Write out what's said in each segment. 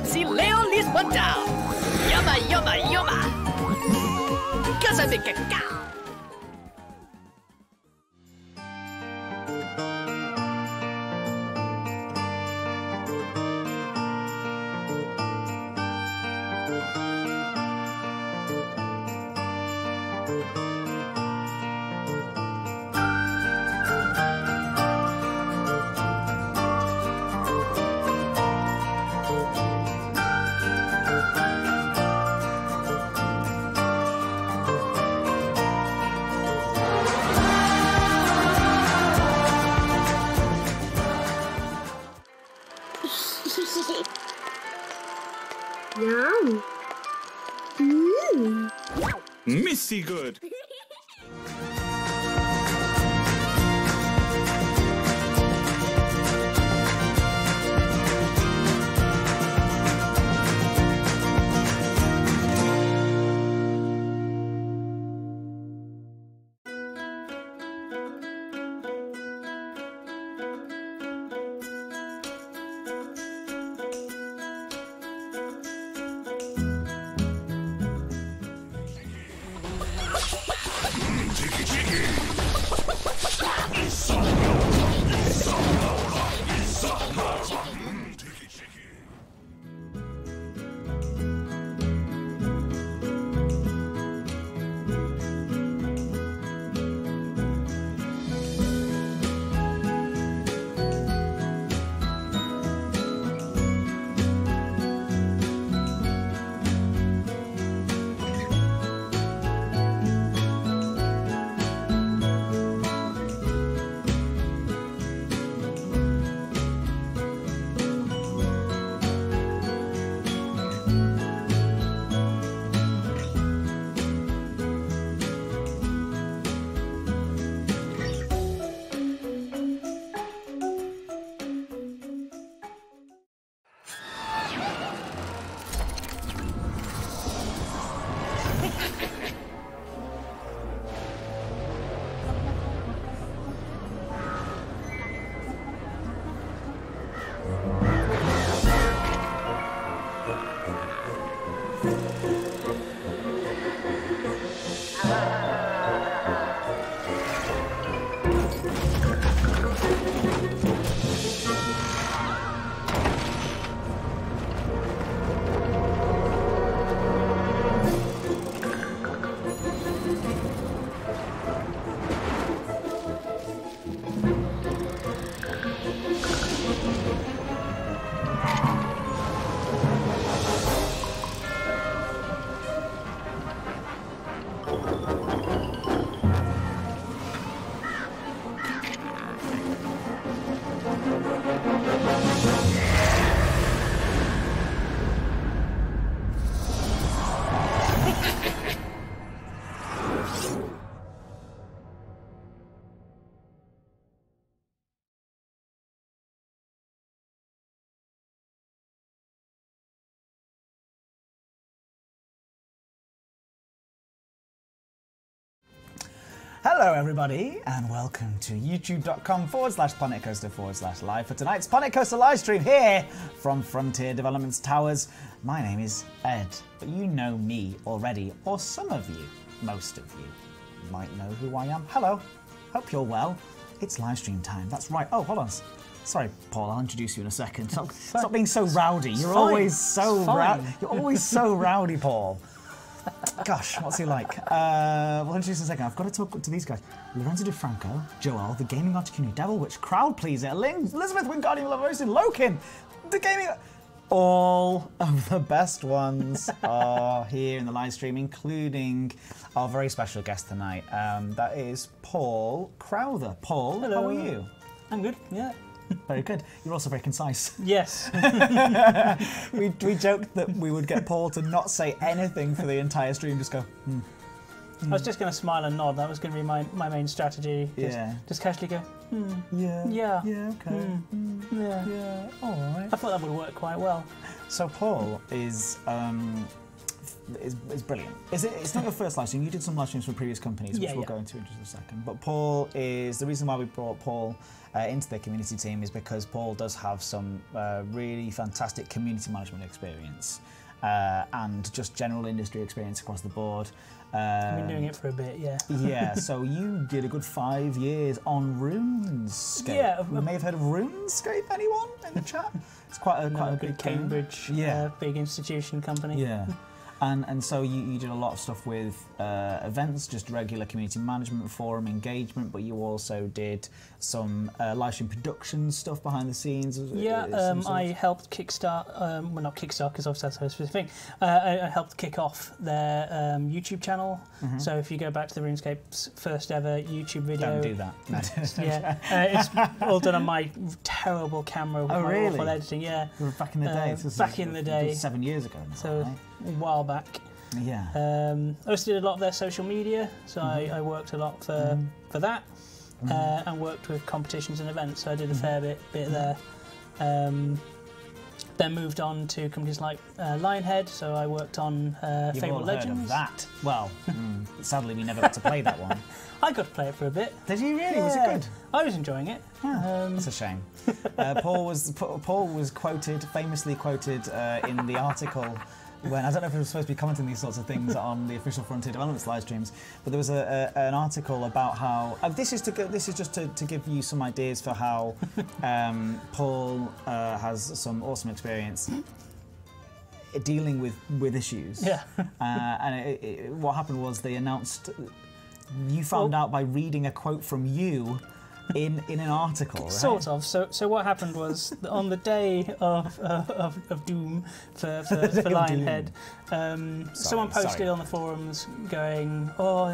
fancy Leon Lisbon down. Yumma, yumma, yumma. Casa de cacao. Yum. Missy good. Hello everybody and welcome to youtube.com/PlanetCoaster/live for tonight's Planet Coaster live stream here from Frontier Developments Towers. My name is Ed, but you know me already, or some of you, most of you, might know who I am. Hello, hope you're well. It's live stream time, that's right. Oh, hold on. Sorry, Paul, I'll introduce you in a second. Stop being so rowdy. You're always so rowdy. You're always so rowdy, Paul. Gosh, what's he like? We'll introduce in a second. I've got to talk to these guys. Lorenzo DeFranco, Joel, the gaming articuno, Devil Witch, Crowd Pleaser, Elizabeth Wingardium Leviosa, Lokin, the gaming... All of the best ones are here in the live stream, including our very special guest tonight. That is Paul Crowther. Paul, hello. How are you? I'm good, yeah. Very good. You're also very concise. Yes. we joked that we would get Paul to not say anything for the entire stream, just go, I was just going to smile and nod. That was going to be my main strategy. Just casually go, Yeah. Yeah. Yeah, okay. Yeah. Yeah, all right. I thought that would work quite well. So Paul is is brilliant. It's not your first live stream. You did some live streams from previous companies, which we'll go into in just a second. But Paul is the reason why we brought Paul into the community team is because Paul does have some really fantastic community management experience and just general industry experience across the board. I've been doing it for a bit, yeah. Yeah, so you did a good 5 years on RuneScape. Yeah. You may have heard of RuneScape, anyone in the chat? It's quite a big Cambridge, big institution company. Yeah. And so you did a lot of stuff with events, just regular community management, forum engagement, but you also did some live stream production stuff behind the scenes. Yeah, I helped kickstart, well not kickstart because obviously that's a specific thing, I helped kick off their YouTube channel. So if you go back to the RuneScape's first ever YouTube video. Don't do that. It's all done on my terrible camera with my awful editing, Back in the day. Back in the day. 7 years ago now, so a while back. Yeah. I also did a lot of their social media, so I worked a lot for that, and worked with competitions and events, so I did a fair bit there. Then moved on to companies like Lionhead, so I worked on Fable Legends. Heard of that? Well, sadly we never got to play that one. I got to play it for a bit. Did you really? Yeah. Was it good? I was enjoying it. That's a shame. Paul was famously quoted in the article. When I don't know if we were supposed to be commenting these sorts of things on the official Frontier Developments live streams, but there was an article about how this is just to give you some ideas for how Paul has some awesome experience dealing with issues. Yeah. And what happened was they announced. You found out by reading a quote from you. In an article, right? Sort of. So what happened was on the day of doom for Lionhead, someone posted on the forums going, "Oh,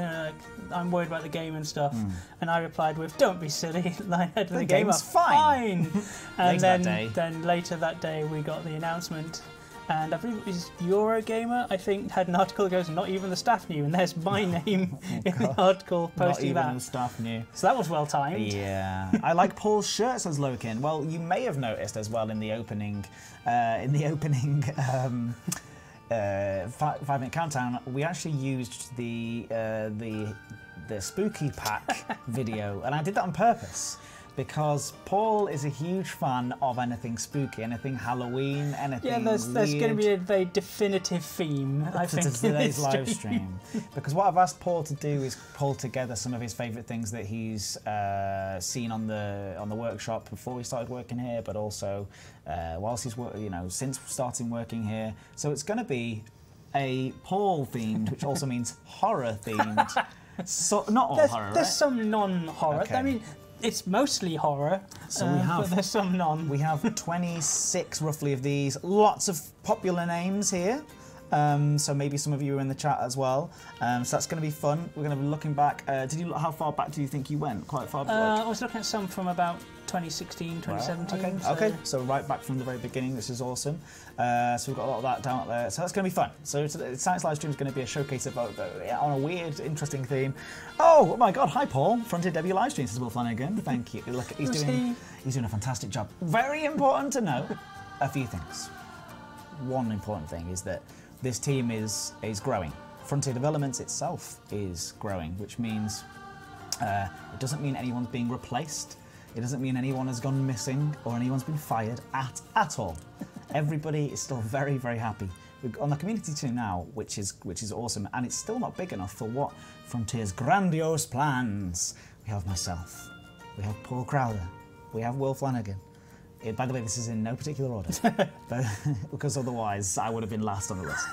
I'm worried about the game and stuff," and I replied with, "Don't be silly, Lionhead and the game are fine." And then later that day we got the announcement. And I believe it was Eurogamer, I think, had an article that goes, "Not even the staff knew," and there's my name in the article posting that. Not even the staff knew. So that was well timed. Yeah. I like Paul's shirt, says Lokin. Well, you may have noticed as well in the opening 5-minute countdown, we actually used the spooky pack video, and I did that on purpose. Because Paul is a huge fan of anything spooky, anything Halloween, anything there's going to be a very definitive theme, I think, to today's live stream. Because what I've asked Paul to do is pull together some of his favourite things that he's seen on the workshop before he started working here, but also whilst he's since starting working here. So it's going to be a Paul themed, which also means horror themed. So not all horror. There's some non-horror. Okay. I mean. It's mostly horror, so we have, but there's some non. We have 26 roughly of these. Lots of popular names here. So maybe some of you are in the chat as well. So that's going to be fun. We're going to be looking back. How far back do you think you went? Quite far back? I was looking at some from about 2016, 2017. Right. Okay, so right back from the very beginning. This is awesome. So we've got a lot of that down there. So that's going to be fun. So Science Live Stream is going to be a showcase of on a weird, interesting theme. Oh my God! Hi, Paul. Frontier Debut Live Stream, says Will Flanagan. Thank you. Look, he's doing a fantastic job. Very important to know a few things. One important thing is that this team is growing. Frontier Developments itself is growing, which means it doesn't mean anyone's being replaced. It doesn't mean anyone has gone missing or anyone's been fired at all. Everybody is still very, very happy. We're on the community team now, which is awesome, and it's still not big enough for what Frontier's grandiose plans. We have myself, we have Paul Crowther, we have Will Flanagan. By the way, this is in no particular order, because otherwise I would have been last on the list.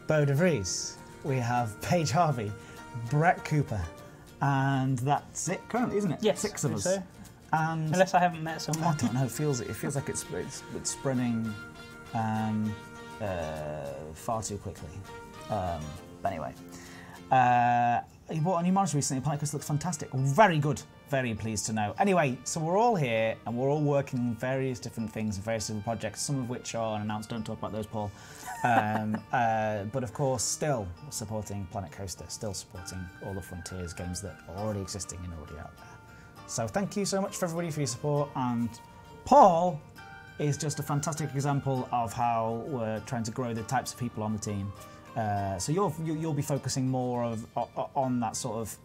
Bo de Vries, we have Paige Harvey, Brett Cooper, and that's it currently, isn't it? Yes, 6 of us. So. And unless I haven't met someone. I don't know. It feels like it's spreading far too quickly. Anyway, you bought a new monitor recently. Planet Coaster looks fantastic. Very good. Very pleased to know. Anyway, so we're all here and we're all working on various different things, various different projects, some of which are unannounced. Don't talk about those, Paul. But of course, still supporting Planet Coaster, still supporting all the Frontiers games that are already existing and already out there. So thank you so much for everybody for your support. And Paul is just a fantastic example of how we're trying to grow the types of people on the team So you'll be focusing more on that sort of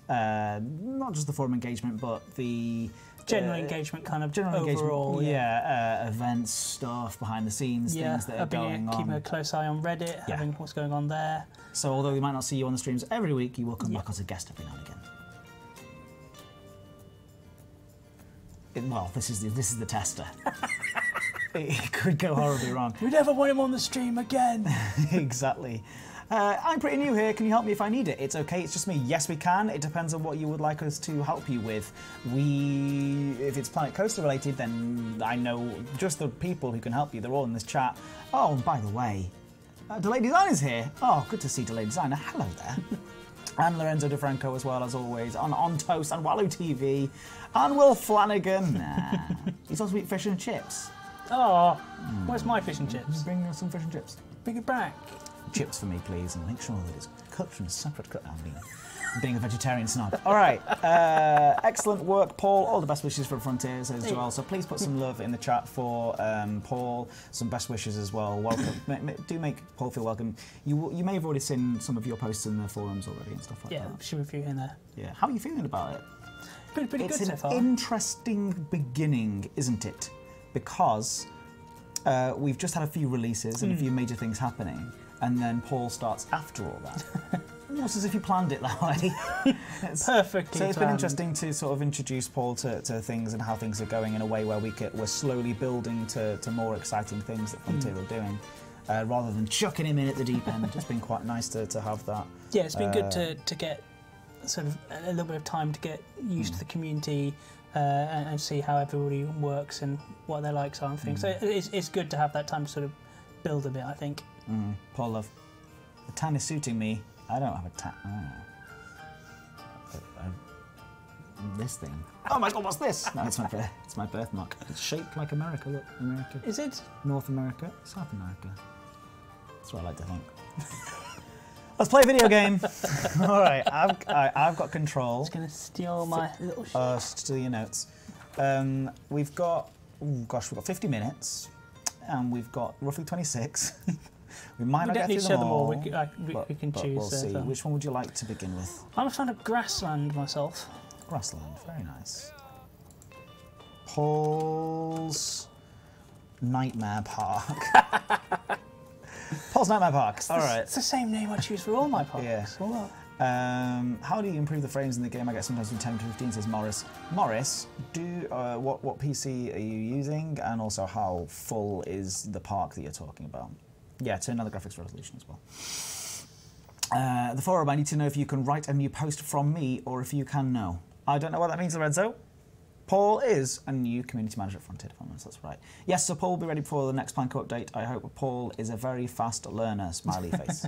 not just the forum engagement, but the general engagement kind of general overall. Engagement, events, stuff, behind the scenes, things that are going on. Keeping a close eye on Reddit, having what's going on there. So although we might not see you on the streams every week, you will come back as a guest every now and again. Well, this is the tester. It could go horribly wrong. You never want him on the stream again. Exactly. I'm pretty new here. Can you help me if I need it? It's okay. It's just me. Yes, we can. It depends on what you would like us to help you with. If it's Planet Coaster related, then I know just the people who can help you. They're all in this chat. Oh, and by the way, Delayed Design is here. Oh, good to see Delayed Designer. Hello there. And Lorenzo DeFranco as well, as always, on Toast and Wallow TV. And Will Flanagan. Nah. He's also eating fish and chips. Oh, where's my fish and chips? Bring us some fish and chips. Bring it back. Chips for me, please, and make sure that it's cut from a separate cut. I'm being a vegetarian snob. All right, excellent work, Paul. All the best wishes for Frontiers as well. So please put some love in the chat for Paul. Some best wishes as well. Welcome. Do make Paul feel welcome. You may have already seen some of your posts in the forums already and stuff like that. Yeah, should review in there. Yeah. How are you feeling about it? Pretty good so far. It's an interesting beginning, isn't it? Because we've just had a few releases and a few major things happening. And then Paul starts after all that. Almost as if he planned it that way. Perfectly So it's planned. been interesting to sort of introduce Paul to things and how things are going in a way where we're slowly building to more exciting things that Frontier are doing, rather than chucking him in at the deep end. It's been quite nice to have that. Yeah, it's been good to get sort of a little bit of time to get used to the community and see how everybody works and what their likes are and things. So it's good to have that time to sort of build a bit, I think. Paul Love, the tan is suiting me. I don't have a tan. This thing. Oh my God, what's this? No, it's my birthmark. It's shaped like America. Look, America. Is it? North America, South America. That's what I like to think. Let's play a video game. All right, I've got control. Just gonna steal my little shit. Steal your notes. We've got 50 minutes, and we've got roughly 26. We might not get through them all. We can choose. We'll see. Which one would you like to begin with? I'm a fan of Grassland myself. Grassland, very nice. Paul's Nightmare Park. Paul's Nightmare Park. All right. It's the same name I choose for all my parks. Yeah. How do you improve the frames in the game? I get sometimes from 10 to 15, says Morris. Morris, what PC are you using? And also, how full is the park that you're talking about? Yeah, turn on the graphics resolution as well. The forum, I need to know if you can write a new post from me or if you can know. I don't know what that means, Lorenzo. Paul is a new community manager at Frontier Developments, that's right. Yes, so Paul will be ready for the next Planko update. I hope Paul is a very fast learner, smiley face.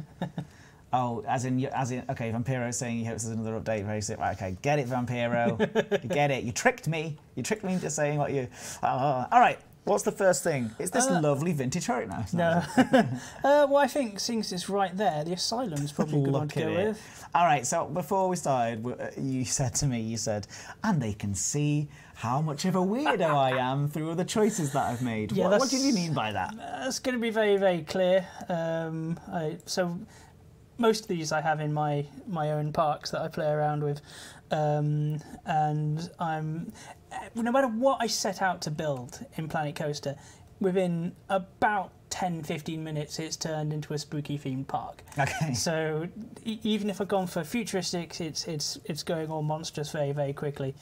Oh, as in, okay, Vampiro is saying he hopes there's another update very soon. Right, okay, get it, Vampiro. You get it. You tricked me. You tricked me into saying what you... all right. What's the first thing? It's this lovely vintage turret now. No. Well, I think since it's right there, the Asylum's probably a good one to go with. All right, so before we started, you said to me, and they can see how much of a weirdo I am through the choices that I've made. Yeah, what did you mean by that? It's going to be very, very clear. So most of these I have in my own parks that I play around with. And no matter what I set out to build in Planet Coaster, within about 10-15 minutes it's turned into a spooky themed park. Okay. So even if I've gone for futuristics, it's going all monstrous very, very quickly.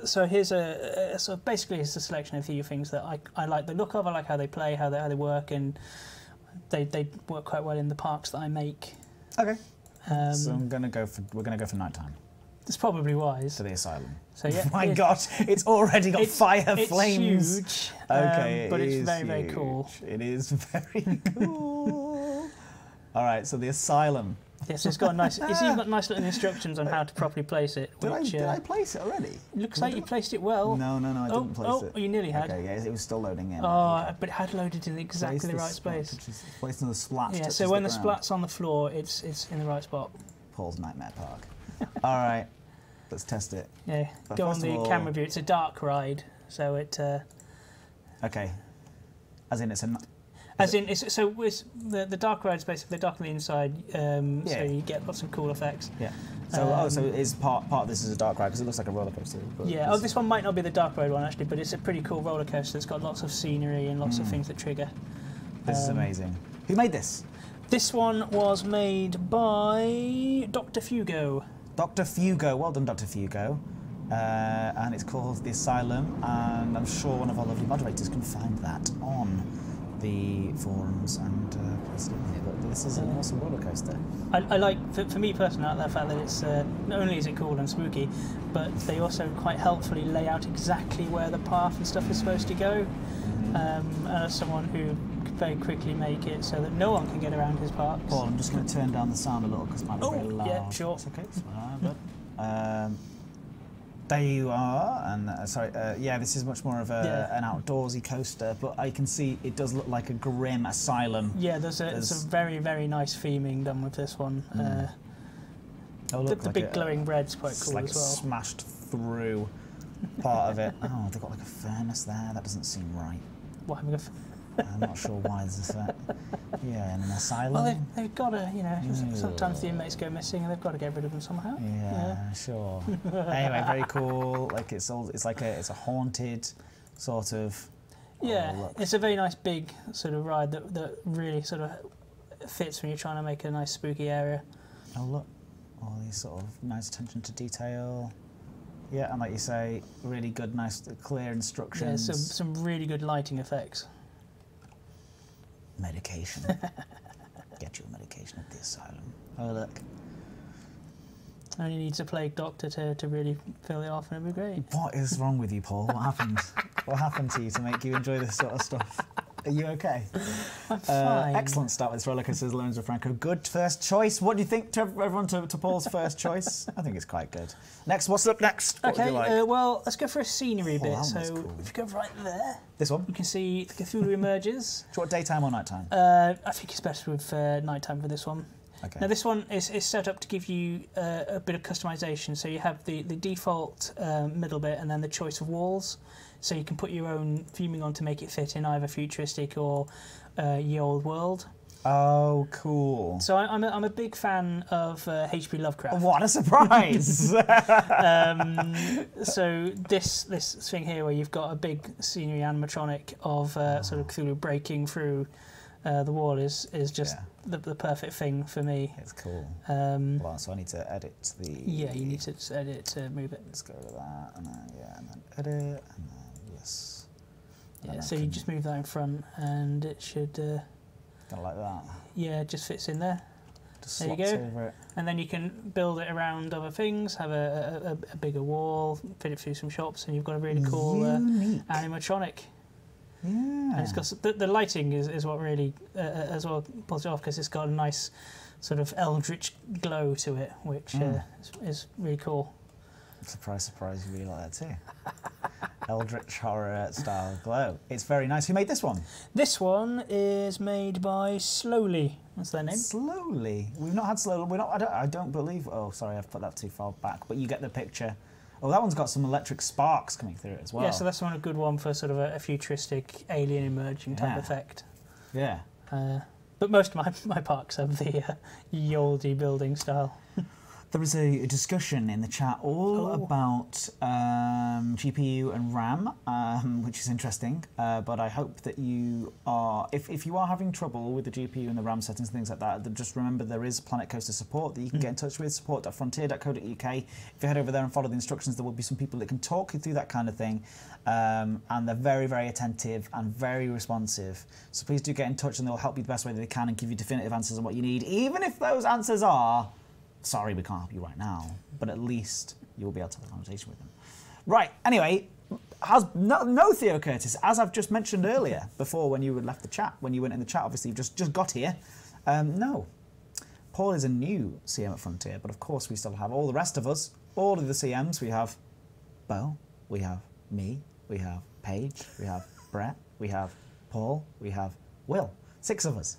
So here's so basically it's a selection of a few things that I like the look of, I like how they play, how they work, and they work quite well in the parks that I make. Okay. So we're gonna go for nighttime. It's probably wise. To the Asylum. So yeah. Oh my God, it's already got fire flames. It's huge. Okay, but it's very, very cool. It is very cool. All right, so the Asylum. Yes, it's got nice. It's even got nice little instructions on how to properly place it. Did I place it already? Looks like you placed it well. No, I didn't place it. Oh, you nearly had. Okay, yeah, it was still loading in. Oh, but it had loaded in exactly the right space. Placed in the splat. Yeah, so when the splat's on the floor, it's in the right spot. Paul's Nightmare Park. All right. Let's test it. Yeah, go on the camera view. It's a dark ride, so it... Okay. As in it's a... As in, so with the dark ride is basically dark on the inside, so you get lots of cool effects. Yeah. So, so is part of this is a dark ride because it looks like a roller coaster. Yeah. This one might not be the dark ride one actually, but it's a pretty cool roller coaster. It's got lots of scenery and lots of things that trigger. This is amazing. Who made this? This one was made by Dr. Fugo. Dr. Fugo. Well done, Dr. Fugo. And it's called The Asylum, and I'm sure one of our lovely moderators can find that on the forums and post it in here. But this is an awesome roller coaster. I like, for me personally, I like the fact that it's not only is it cool and spooky, but they also quite helpfully lay out exactly where the path and stuff is supposed to go. And as someone who could very quickly make it so that no one can get around his parks. Paul, I'm just going to turn down the sound a little because it might be very loud. Yeah, sure. It's okay. It's fine, but, there you are, and sorry, yeah, this is much more of an outdoorsy coaster, but I can see it does look like a grim asylum. Yeah, there's a very, very nice theming done with this one. The big glowing red's quite cool as well. Smashed through part of it. Oh, they've got like a furnace there. That doesn't seem right. What, having a I'm not sure why there's this. Yeah, in an asylum. Well, they've got to, you know, sometimes the inmates go missing and they've got to get rid of them somehow. Yeah, sure. Anyway, very cool. Like it's a haunted sort of. Yeah, it's a very nice big sort of ride that really sort of fits when you're trying to make a nice spooky area. Oh look, all these sort of nice attention to detail. Yeah, and like you say, really good, nice, clear instructions. Yeah, some really good lighting effects. Medication. Get your medication at the asylum. Oh look. Only needs a plague doctor to really fill it off and it'll be great. What is wrong with you, Paul? What happened? What happened to you to make you enjoy this sort of stuff? Are you okay? I'm fine. Excellent start with this roller coaster, Loans of Franco. Good first choice. What do you think to everyone to Paul's first choice? I think it's quite good. Next, what's up next? What would you like? Well, let's go for a scenery bit. So cool. if you go right there, this one, you can see the Cthulhu emerges. Do you want daytime or nighttime? I think it's best with nighttime for this one. Okay. Now this one is set up to give you a bit of customization. So you have the default middle bit and then the choice of walls. So you can put your own theming on to make it fit in either futuristic or ye old world. Oh, cool. So I'm a big fan of H.P. Lovecraft. What a surprise! So this thing here where you've got a big scenery animatronic of sort of Cthulhu breaking through the wall is just the perfect thing for me. It's cool. Well, so I need to edit the... Yeah, you need to edit to move it. Let's go to that, and then, and then edit, and then yes. Yeah, and so you just move that in front, and it should... Kind of like that. Yeah, it just fits in there. Just there you go. Over it. And then you can build it around other things, have a bigger wall, fit it through some shops, and you've got a really cool animatronic. Yeah. And it's got the lighting is what really as well pulls it off because it's got a nice sort of eldritch glow to it, which is really cool. Surprise, surprise, you really like that too. Eldritch horror style glow. It's very nice. Who made this one? This one is made by Slowly. What's their name? Slowly. We've not had Slowly. We're not. I don't believe. Oh, sorry, I've put that too far back. But you get the picture. Oh, that one's got some electric sparks coming through it as well. Yeah, so that's a good one for sort of a futuristic alien emerging type effect. Yeah. But most of my parks have the ye olde building style. There was a discussion in the chat all about GPU and RAM, which is interesting. But I hope that you are, if you are having trouble with the GPU and the RAM settings and things like that, just remember there is Planet Coaster support that you can get in touch with, support.frontier.co.uk. If you head over there and follow the instructions, there will be some people that can talk you through that kind of thing. And they're very, very attentive and very responsive. So please do get in touch and they'll help you the best way that they can and give you definitive answers on what you need, even if those answers are... Sorry, we can't help you right now, but at least you'll be able to have a conversation with them. Right, anyway, no Theo Curtis, as I've just mentioned earlier, before when you had left the chat, when you went in the chat, obviously you've just got here. No, Paul is a new CM at Frontier, but of course we still have all the rest of us, all of the CMs. We have Bo, we have me, we have Paige, we have Brett, we have Paul, we have Will, 6 of us.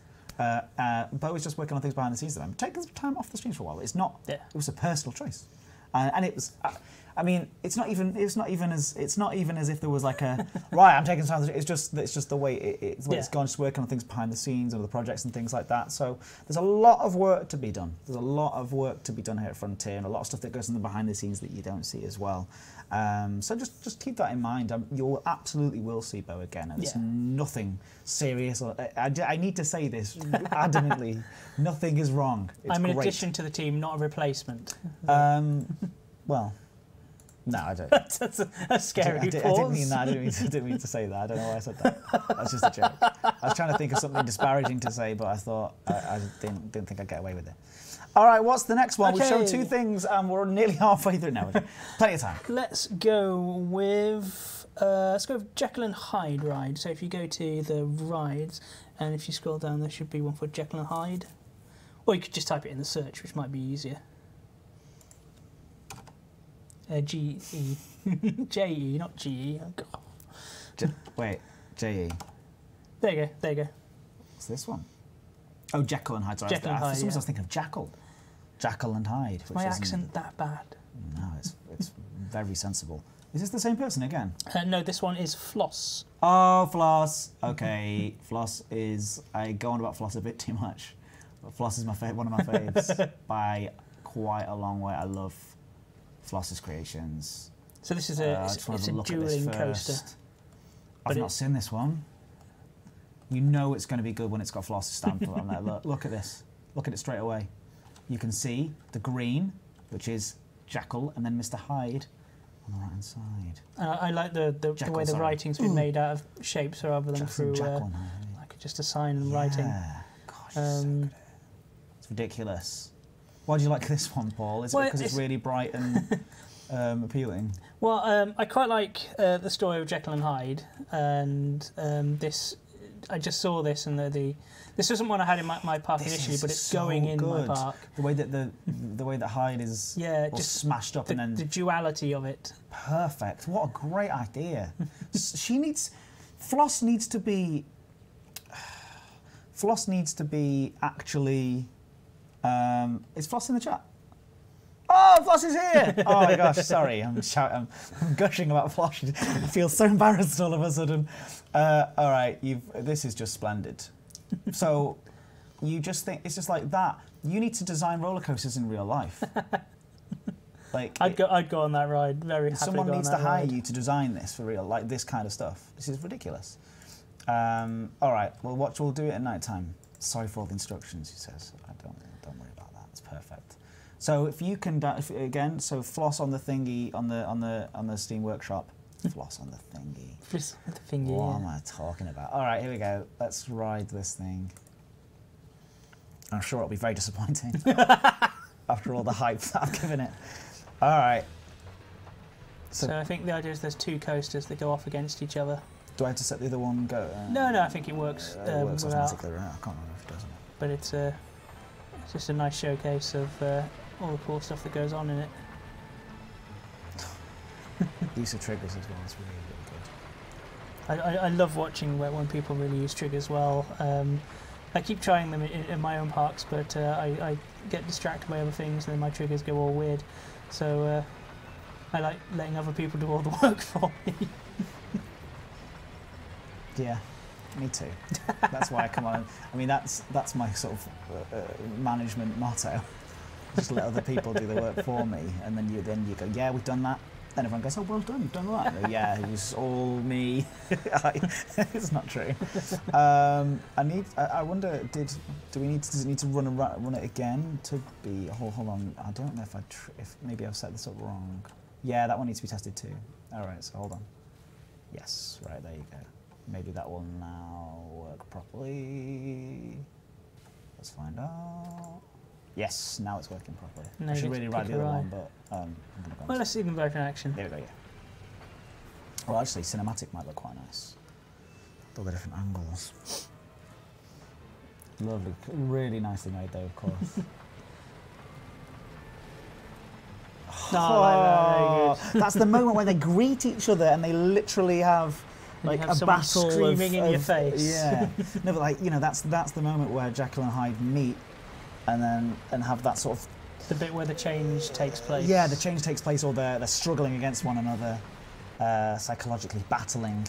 Bo is just working on things behind the scenes at the moment. Taking some time off the streams for a while. It's not. Yeah. It was a personal choice, and it was. I mean, it's not even as if there was like a right. I'm taking time. It's just the way it's the way it's gone. Just working on things behind the scenes and other projects and things like that. So there's a lot of work to be done. There's a lot of work to be done here at Frontier, and a lot of stuff that goes on the behind the scenes that you don't see as well. So just keep that in mind. You absolutely will see Bo again, and it's nothing serious. I need to say this adamantly. Nothing is wrong. It's I'm an great. addition to the team, not a replacement. Well, no, I don't. That's a scary I didn't mean that. I didn't mean to say that. I don't know why I said that. That's just a joke. I was trying to think of something disparaging to say, but I thought I didn't think I'd get away with it. All right, what's the next one? Okay. We've shown 2 things, and we're nearly halfway through now. Plenty of time. Let's go with Jekyll and Hyde ride. So if you go to the rides, and if you scroll down, there should be one for Jekyll and Hyde. Or you could just type it in the search, which might be easier. G-E. J-E, not G-E. Oh, God. Wait, J-E. There you go. What's this one? Oh, Jekyll and Hyde. Sorry, Jekyll and Hyde, I was thinking of Jackal. Jackal and Hyde. Is my accent that bad? No, it's very sensible. Is this the same person again? No, this one is Floss. Oh, Floss. Okay, Floss is... I go on about Floss a bit too much. But Floss is one of my faves by quite a long way. I love Floss's creations. So this is a dueling coaster. I've not seen this one. You know it's going to be good when it's got Floss's stamp on there. Look at this. Look at it straight away. You can see the green, which is Jackal, and then Mr. Hyde on the right-hand side. I like the way the writing's been made out of shapes rather than through like just a sign and writing. Gosh, so good. It's ridiculous. Why do you like this one, Paul? Is it because it's really bright and appealing? Well, I quite like the story of Jekyll and Hyde, and this. I just saw this, and this wasn't one I had in my park initially, but it's so going in my park. The way that Hyde is just smashed up, and then the duality of it. Perfect. What a great idea. Floss needs to be actually. Is Floss in the chat? Oh, Floss is here! Oh my gosh, sorry, I'm gushing about Floss. I feel so embarrassed all of a sudden. All right, this is just splendid. So, you just think it's just like that. You need to design roller coasters in real life. Like I'd go on that ride very happily. Someone needs to hire you to design this for real, like this kind of stuff. This is ridiculous. All right, we'll do it at night time. Sorry for all the instructions, he says. Don't worry about that. It's perfect. So if you can so Floss on the thingy on the Steam Workshop. Floss on the thingy. Floss on the thingy. What am I talking about? All right, here we go. Let's ride this thing. I'm sure it'll be very disappointing after all the hype that I've given it. All right. So I think the idea is there's 2 coasters that go off against each other. Do I have to set the other one go? No, I think it works. It works automatically, right? I can't remember if it doesn't. But it's just a nice showcase of all the cool stuff that goes on in it. Use of triggers as well is really, really good. I love watching when people really use triggers well. I keep trying them in my own parks, but I get distracted by other things and then my triggers go all weird. So I like letting other people do all the work for me. Yeah, me too. That's why I come on. I mean, that's my sort of management motto. Just let other people do the work for me, and then you go, yeah, we've done that. Then everyone goes, oh, well done, you've done that. Go, yeah, it was all me. It's not true. I wonder, does it need to run it again to be? Hold on, I don't know if maybe I've set this up wrong. Yeah, that one needs to be tested too. All right, so hold on. Yes, right there you go. Maybe that will now work properly. Let's find out. Yes, now it's working properly. I should really ride the other one, but I'm going to go. Well, let's see them both in action. There we go, yeah. Well, actually, cinematic might look quite nice. All the different angles. Lovely, really nicely made though, of course. That's the moment when they greet each other and they literally have like a battle screaming in your face. Yeah, no, but like that's the moment where Jekyll and Hyde meet, and have that sort of The bit where the change takes place. Yeah, the change takes place, or they're struggling against one another, psychologically battling.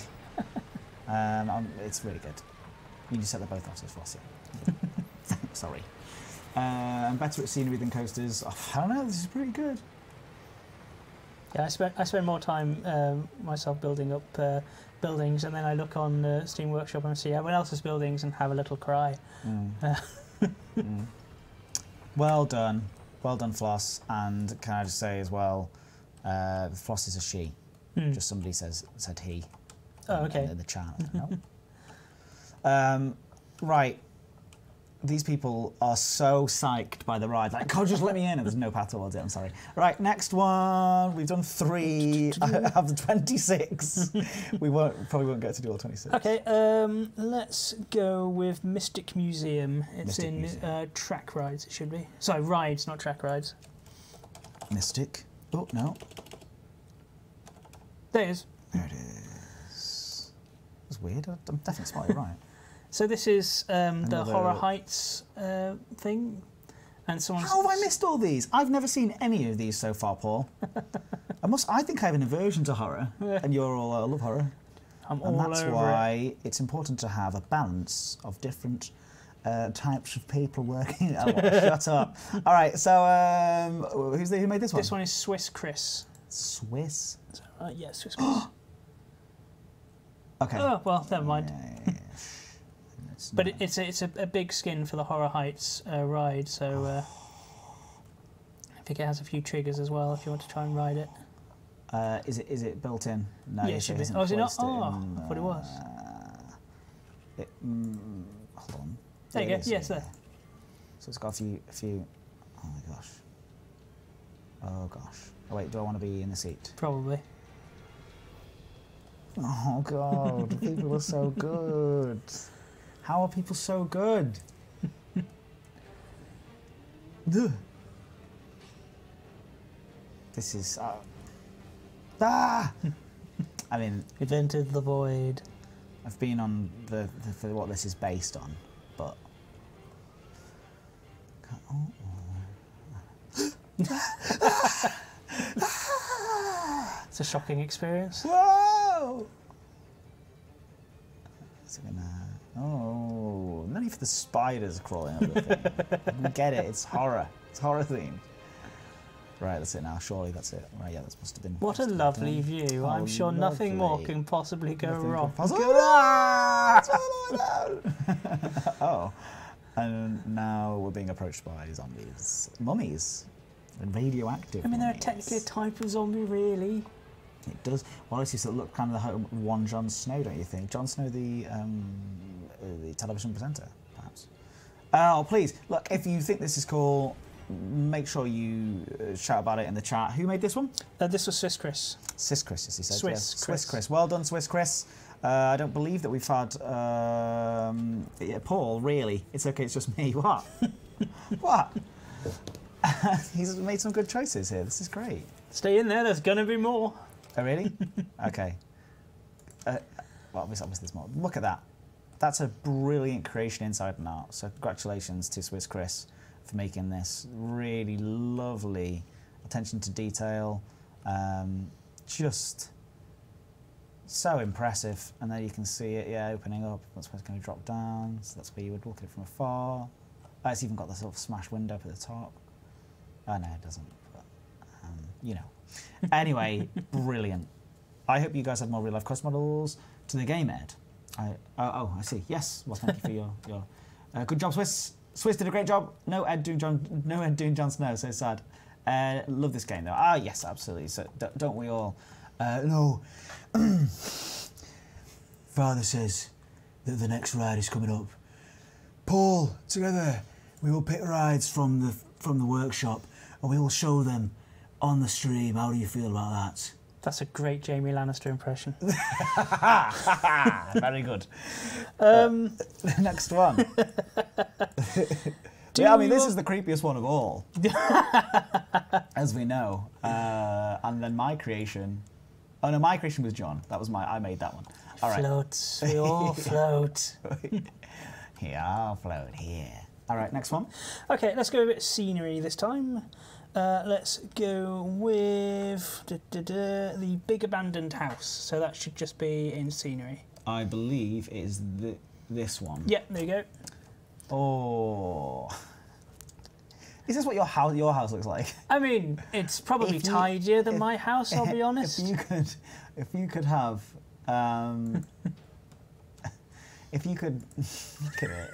It's really good. You just set them both off, so it's Flossie. Sorry. I'm better at scenery than coasters. Oh, I don't know, this is pretty good. Yeah, I spend more time myself building up buildings, and then I look on Steam Workshop and see everyone else's buildings and have a little cry. Well done, Floss. And can I just say as well, Floss is a she. Just somebody said he. Oh, okay. In the chat. No. Right. These people are so psyched by the ride. Like, God, just let me in. And there's no path towards it. I'm sorry. Right, next one. We've done 3 out of the 26. We probably won't get to do all 26. Okay, let's go with Mystic Museum. It's Mystic in Museum. track rides, it should be. Sorry, rides, not track rides. Mystic. Oh, no. There it is. There it is. It's weird. I'm definitely slightly right. So this is the Horror Heights thing, and someone's... How have I missed all these? I've never seen any of these so far, Paul. I think I have an aversion to horror, and you're all love horror. I'm all over it. And that's why it's important to have a balance of different types of people working. Oh, shut up. All right, so who made this one? This one is Swiss Chris. Swiss? Is that right? Yeah, Swiss Chris. Okay. Oh, well, never mind. Yeah. But it's a big skin for the Horror Heights ride, so I think it has a few triggers as well if you want to try and ride it. Is it built in? No, yeah, it should be. Oh, is it not? Oh, I thought it was. Hold on. There you go. Yes, there. So it's got a few. Oh my gosh. Oh gosh. Oh wait, do I want to be in the seat? Probably. Oh God, people are so good. How are people so good? This is... I mean... You've entered the void. I've been on for what this is based on, but... It's a shocking experience. Whoa! Oh, not even the spiders crawling up the thing. We get it, it's horror. It's horror themed. Right, that's it now. Surely that's it. Right, yeah, that must have been... What a lovely view. I'm sure nothing more can possibly go wrong. Oh, and now we're being approached by zombies. Mummies. And radioactive. I mean, they're technically a type of zombie, really. It does. Well, it used to look kind of the one Jon Snow, don't you think? Jon Snow, the television presenter, perhaps. Oh, please, look, if you think this is cool, make sure you shout about it in the chat. Who made this one? This was Swiss Chris. Swiss Chris, as he said. Swiss Chris. Well done, Swiss Chris. I don't believe that we've had Paul, really. It's okay, it's just me. What? What? He's made some good choices here. This is great. Stay in there, there's going to be more. Oh, really? Okay. Well, obviously there's more. Look at that. That's a brilliant creation inside and out. So congratulations to Swiss Chris for making this really lovely attention to detail. Just so impressive. And there you can see it, yeah, opening up. That's where it's going to drop down. So that's where you would look at it from afar. Oh, it's even got the sort of smashed window up at the top. Oh, no, it doesn't. But, you know. Anyway, brilliant. I hope you guys had more real-life quest models to the game, Ed. I see. Yes. Well, thank you for your good job, Swiss. Swiss did a great job. No Ed doing Jon Snow. So sad. Love this game though. Ah, yes, absolutely. So don't we all? No. Father says that the next ride is coming up. Paul, together we will pick rides from the workshop and we will show them on the stream. How do you feel about that? That's a great Jamie Lannister impression. Very good. Next one. Yeah, I mean, this is the creepiest one of all, as we know. And then my creation. Oh no, my creation was John. That was I made that one. All right. Floats. We all float. Yeah, I'll float here. All right, next one. Okay, let's go a bit of scenery this time. Let's go with the big abandoned house. So that should just be in scenery. I believe it is this one. Yeah, there you go. Oh. Is this what your house looks like? I mean, it's probably tidier than my house, I'll be honest. If you could have, if you could look at it.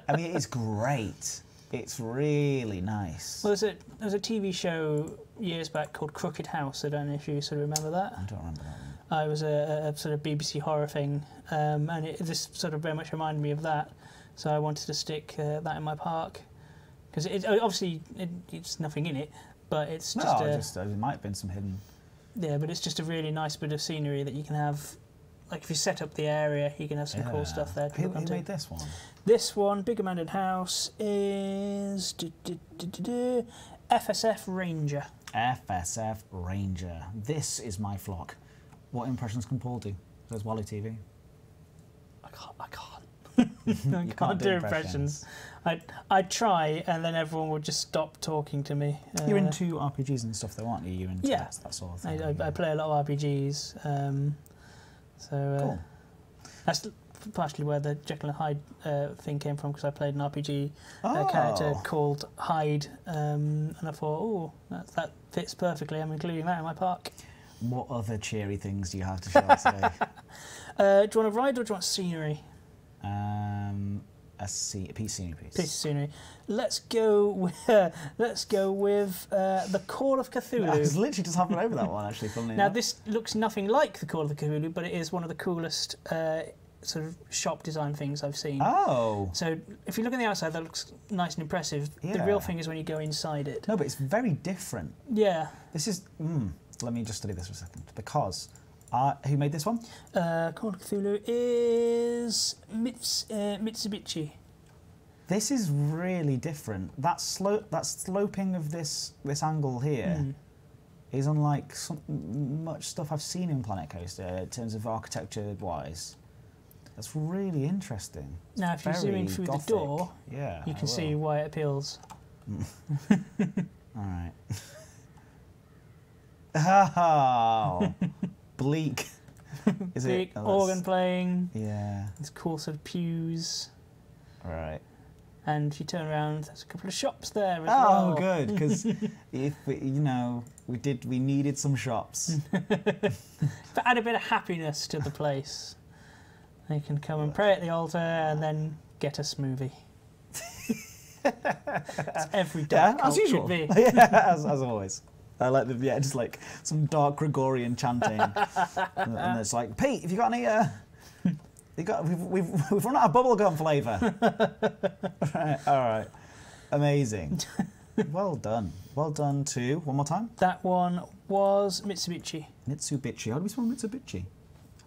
I mean, it's great. It's really nice. Well, there was a TV show years back called Crooked House. I don't know if you sort of remember that. I don't remember that one. It was a sort of BBC horror thing, and this sort of very much reminded me of that. So I wanted to stick that in my park. Because it's nothing in it, but it's just there might have been some hidden. Yeah, but it's just a really nice bit of scenery that you can have. Like if you set up the area, you can have some cool stuff there. Who made this one? This one, Big Abandoned House, is FSF Ranger. FSF Ranger. This is my flock. What impressions can Paul do? There's Wally TV. I can't do impressions. I'd try, and then everyone would just stop talking to me. You're into RPGs and stuff, though, aren't you? You're into that sort of thing. I play a lot of RPGs, cool. That's partially where the Jekyll and Hyde thing came from, because I played an RPG character called Hyde, and I thought, oh, that fits perfectly. I'm including that in my park. What other cheery things do you have to show us today? Do you want a ride or do you want scenery? A piece of scenery. Piece of scenery. Let's go with the Call of Cthulhu. I was literally just hopping over that one, actually. Funnily now enough. this looks nothing like the Call of Cthulhu, but it is one of the coolest sort of shop design things I've seen. Oh. So if you look on the outside, that looks nice and impressive. Yeah. The real thing is when you go inside it. No, but it's very different. Yeah. This is. Let me just study this for a second, because. Who made this one? Call of Cthulhu is Mitsubishi. This is really different. That sloping of this angle here is unlike much stuff I've seen in Planet Coaster in terms of architecture-wise. That's really interesting. Now, if you zoom in through the door, you can see why it appeals. All right. Oh. Bleak. Is Bleak, it? organ playing. Yeah. These cool sort of pews. Right. And if you turn around, there's a couple of shops there as well. Oh, good, because if we needed some shops. But add a bit of happiness to the place. They can come and pray at the altar and then get a smoothie. That's every dark cult as usual. should be. Yeah, as always. I like just like some dark Gregorian chanting, and it's like, Pete, have you got any? We've run out of bubblegum flavour. All right, amazing. Well done to one more time. That one was Mitsubishi. Mitsubishi. How do we spell Mitsubishi?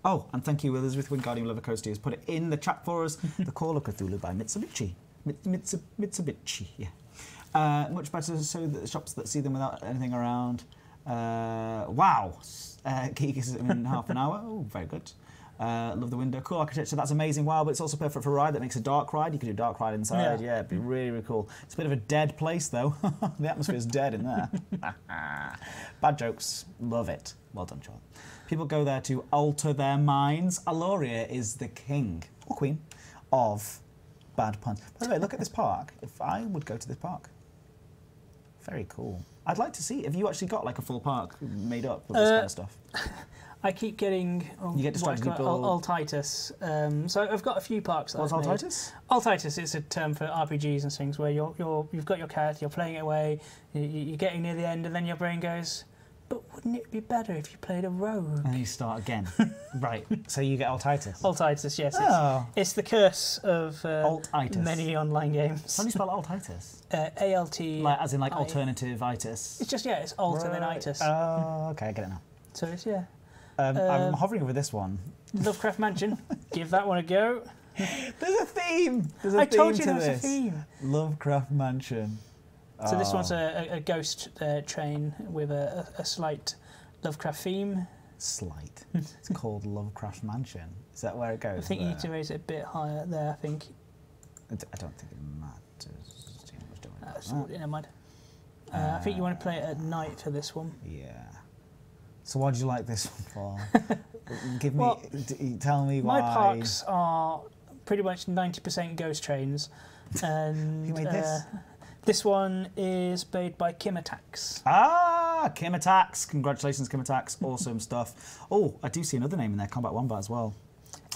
Oh, and thank you, Elizabeth Wingardium Levacostia has put it in the chat for us. The Call of Cthulhu by Mitsubishi. Mitsubishi. Yeah. Much better so that the shops that see them without anything around. Wow. Geek is in half an hour. Oh, very good. Love the window. Cool architecture. That's amazing. Wow, but it's also perfect for a ride that makes a dark ride. You can do a dark ride inside. Yeah, it'd be really, really cool. It's a bit of a dead place, though. The atmosphere's dead in there. Bad jokes. Love it. Well done, Charles. People go there to alter their minds. Aloria is the king or queen of bad puns. By the way, look at this park. If I would go to this park. Very cool. I'd like to see. Have you actually got like a full park made up with this kind of stuff? I keep getting you get distracted altitis. So I've got a few parks. That What's altitis? Altitis is a term for RPGs and things where you've got your character, you're playing it away, you're getting near the end, and then your brain goes, but wouldn't it be better if you played a rogue? And you start again. Right. So you get altitis. Altitis, yes. Oh. It's the curse of Altitis. many online games. How do you spell altitis? A-L-T. Like, as in like alternative itis. It's just it's alt and then itis. Oh, okay, I get it now. So it's I'm hovering over this one. Lovecraft Mansion. Give that one a go. There's a theme. I told you there was a theme. Lovecraft Mansion. So this one's a ghost train with a slight Lovecraft theme. Slight. It's called Lovecraft Mansion. Is that where it goes? I think you need to raise it a bit higher there, I think. I don't think it matters. Never mind. I think you want to play it at night for this one. Yeah. So why do you like this one for? Tell me why. My parks are pretty much 90% ghost trains, and Who made this? This one is made by Kim Attacks. Ah, Kim Attacks! Congratulations, Kim Attacks! Awesome stuff. Oh, I do see another name in there, Combat Wombat as well.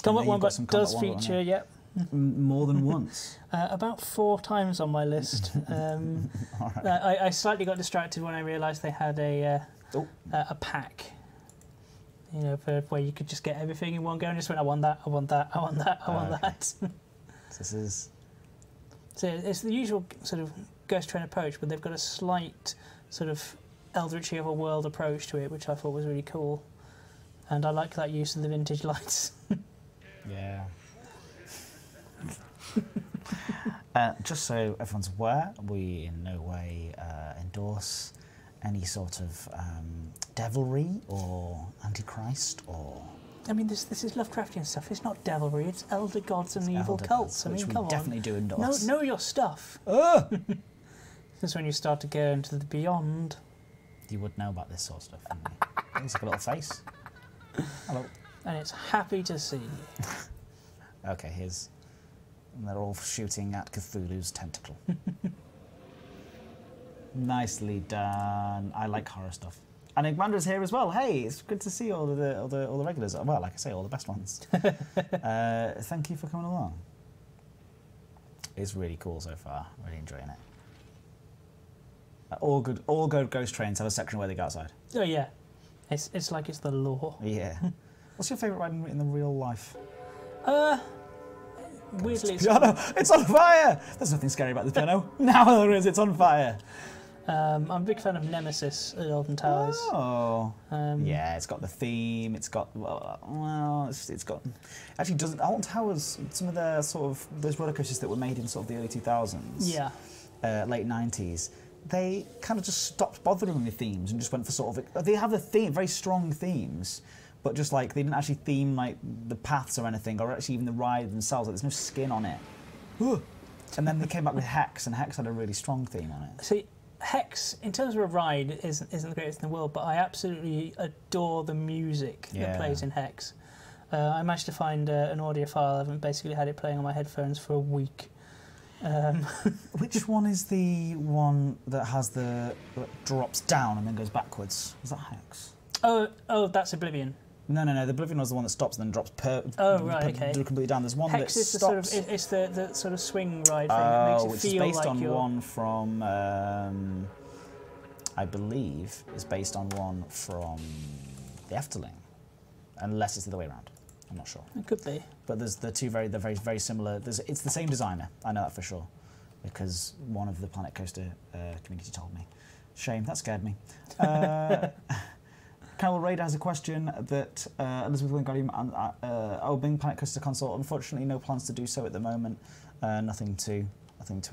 Combat Wombat does feature, yep. More than once. About 4 times on my list. I slightly got distracted when I realised they had a pack. You know, for where you could just get everything in one go, and just went, I want that, I want that, I want that, I want that. So this is. So it's the usual sort of ghost train approach, but they've got a slight sort of Eldritch of a world approach to it, which I thought was really cool. And I like that use of the vintage lights. Yeah. Just so everyone's aware, we in no way endorse any sort of devilry or antichrist or... I mean, this is Lovecraftian stuff. It's not devilry. It's elder gods and evil cults. I mean, come on. Definitely do endorse. Know your stuff. This is when you start to go into the beyond. You would know about this sort of stuff, wouldn't you? He's got a little face. Hello. And it's happy to see you. Okay, here's... And they're all shooting at Cthulhu's tentacle. Nicely done. I like horror stuff. And Igmandra's here as well. Hey, it's good to see all the regulars. Well, like I say, all the best ones. Thank you for coming along. It's really cool so far. Really enjoying it. All good ghost trains have a section where they go outside. Oh yeah, it's like it's the law. Yeah. What's your favourite ride in the real life? Weirdly, piano. It's on fire. There's nothing scary about the piano. Now there is. It's on fire. I'm a big fan of Nemesis at Alton Towers. Oh. Yeah, it's got the theme. It's got it's got actually doesn't Alton Towers. Some of the sort of those roller coasters that were made in sort of the early 2000s. Yeah. Late 90s. They kind of just stopped bothering with themes and just went for sort of they have a theme, very strong themes. But just like they didn't actually theme like the paths or anything, or actually even the ride themselves. Like, there's no skin on it. And then they came back with Hex, and Hex had a really strong theme on it. See, Hex, in terms of a ride, isn't the greatest in the world, but I absolutely adore the music that plays in Hex. I managed to find an audiophile. I've basically had it playing on my headphones for a week. Which one is the one that has that drops down and then goes backwards? Is that Hex? Oh, that's Oblivion. No. The Oblivion was the one that stops and then drops completely down. There's one Hex that is stops. It's the sort of swing ride thing that makes it feel based like on you're... one from, I believe, is based on one from the Efteling, unless it's the other way around. I'm not sure. It could be. But there's they're very similar. It's the same designer. I know that for sure, because one of the Planet Coaster community told me. Shame, that scared me. Carol Raider has a question that Elizabeth Wingard, being Planet Coaster console, unfortunately no plans to do so at the moment. Nothing to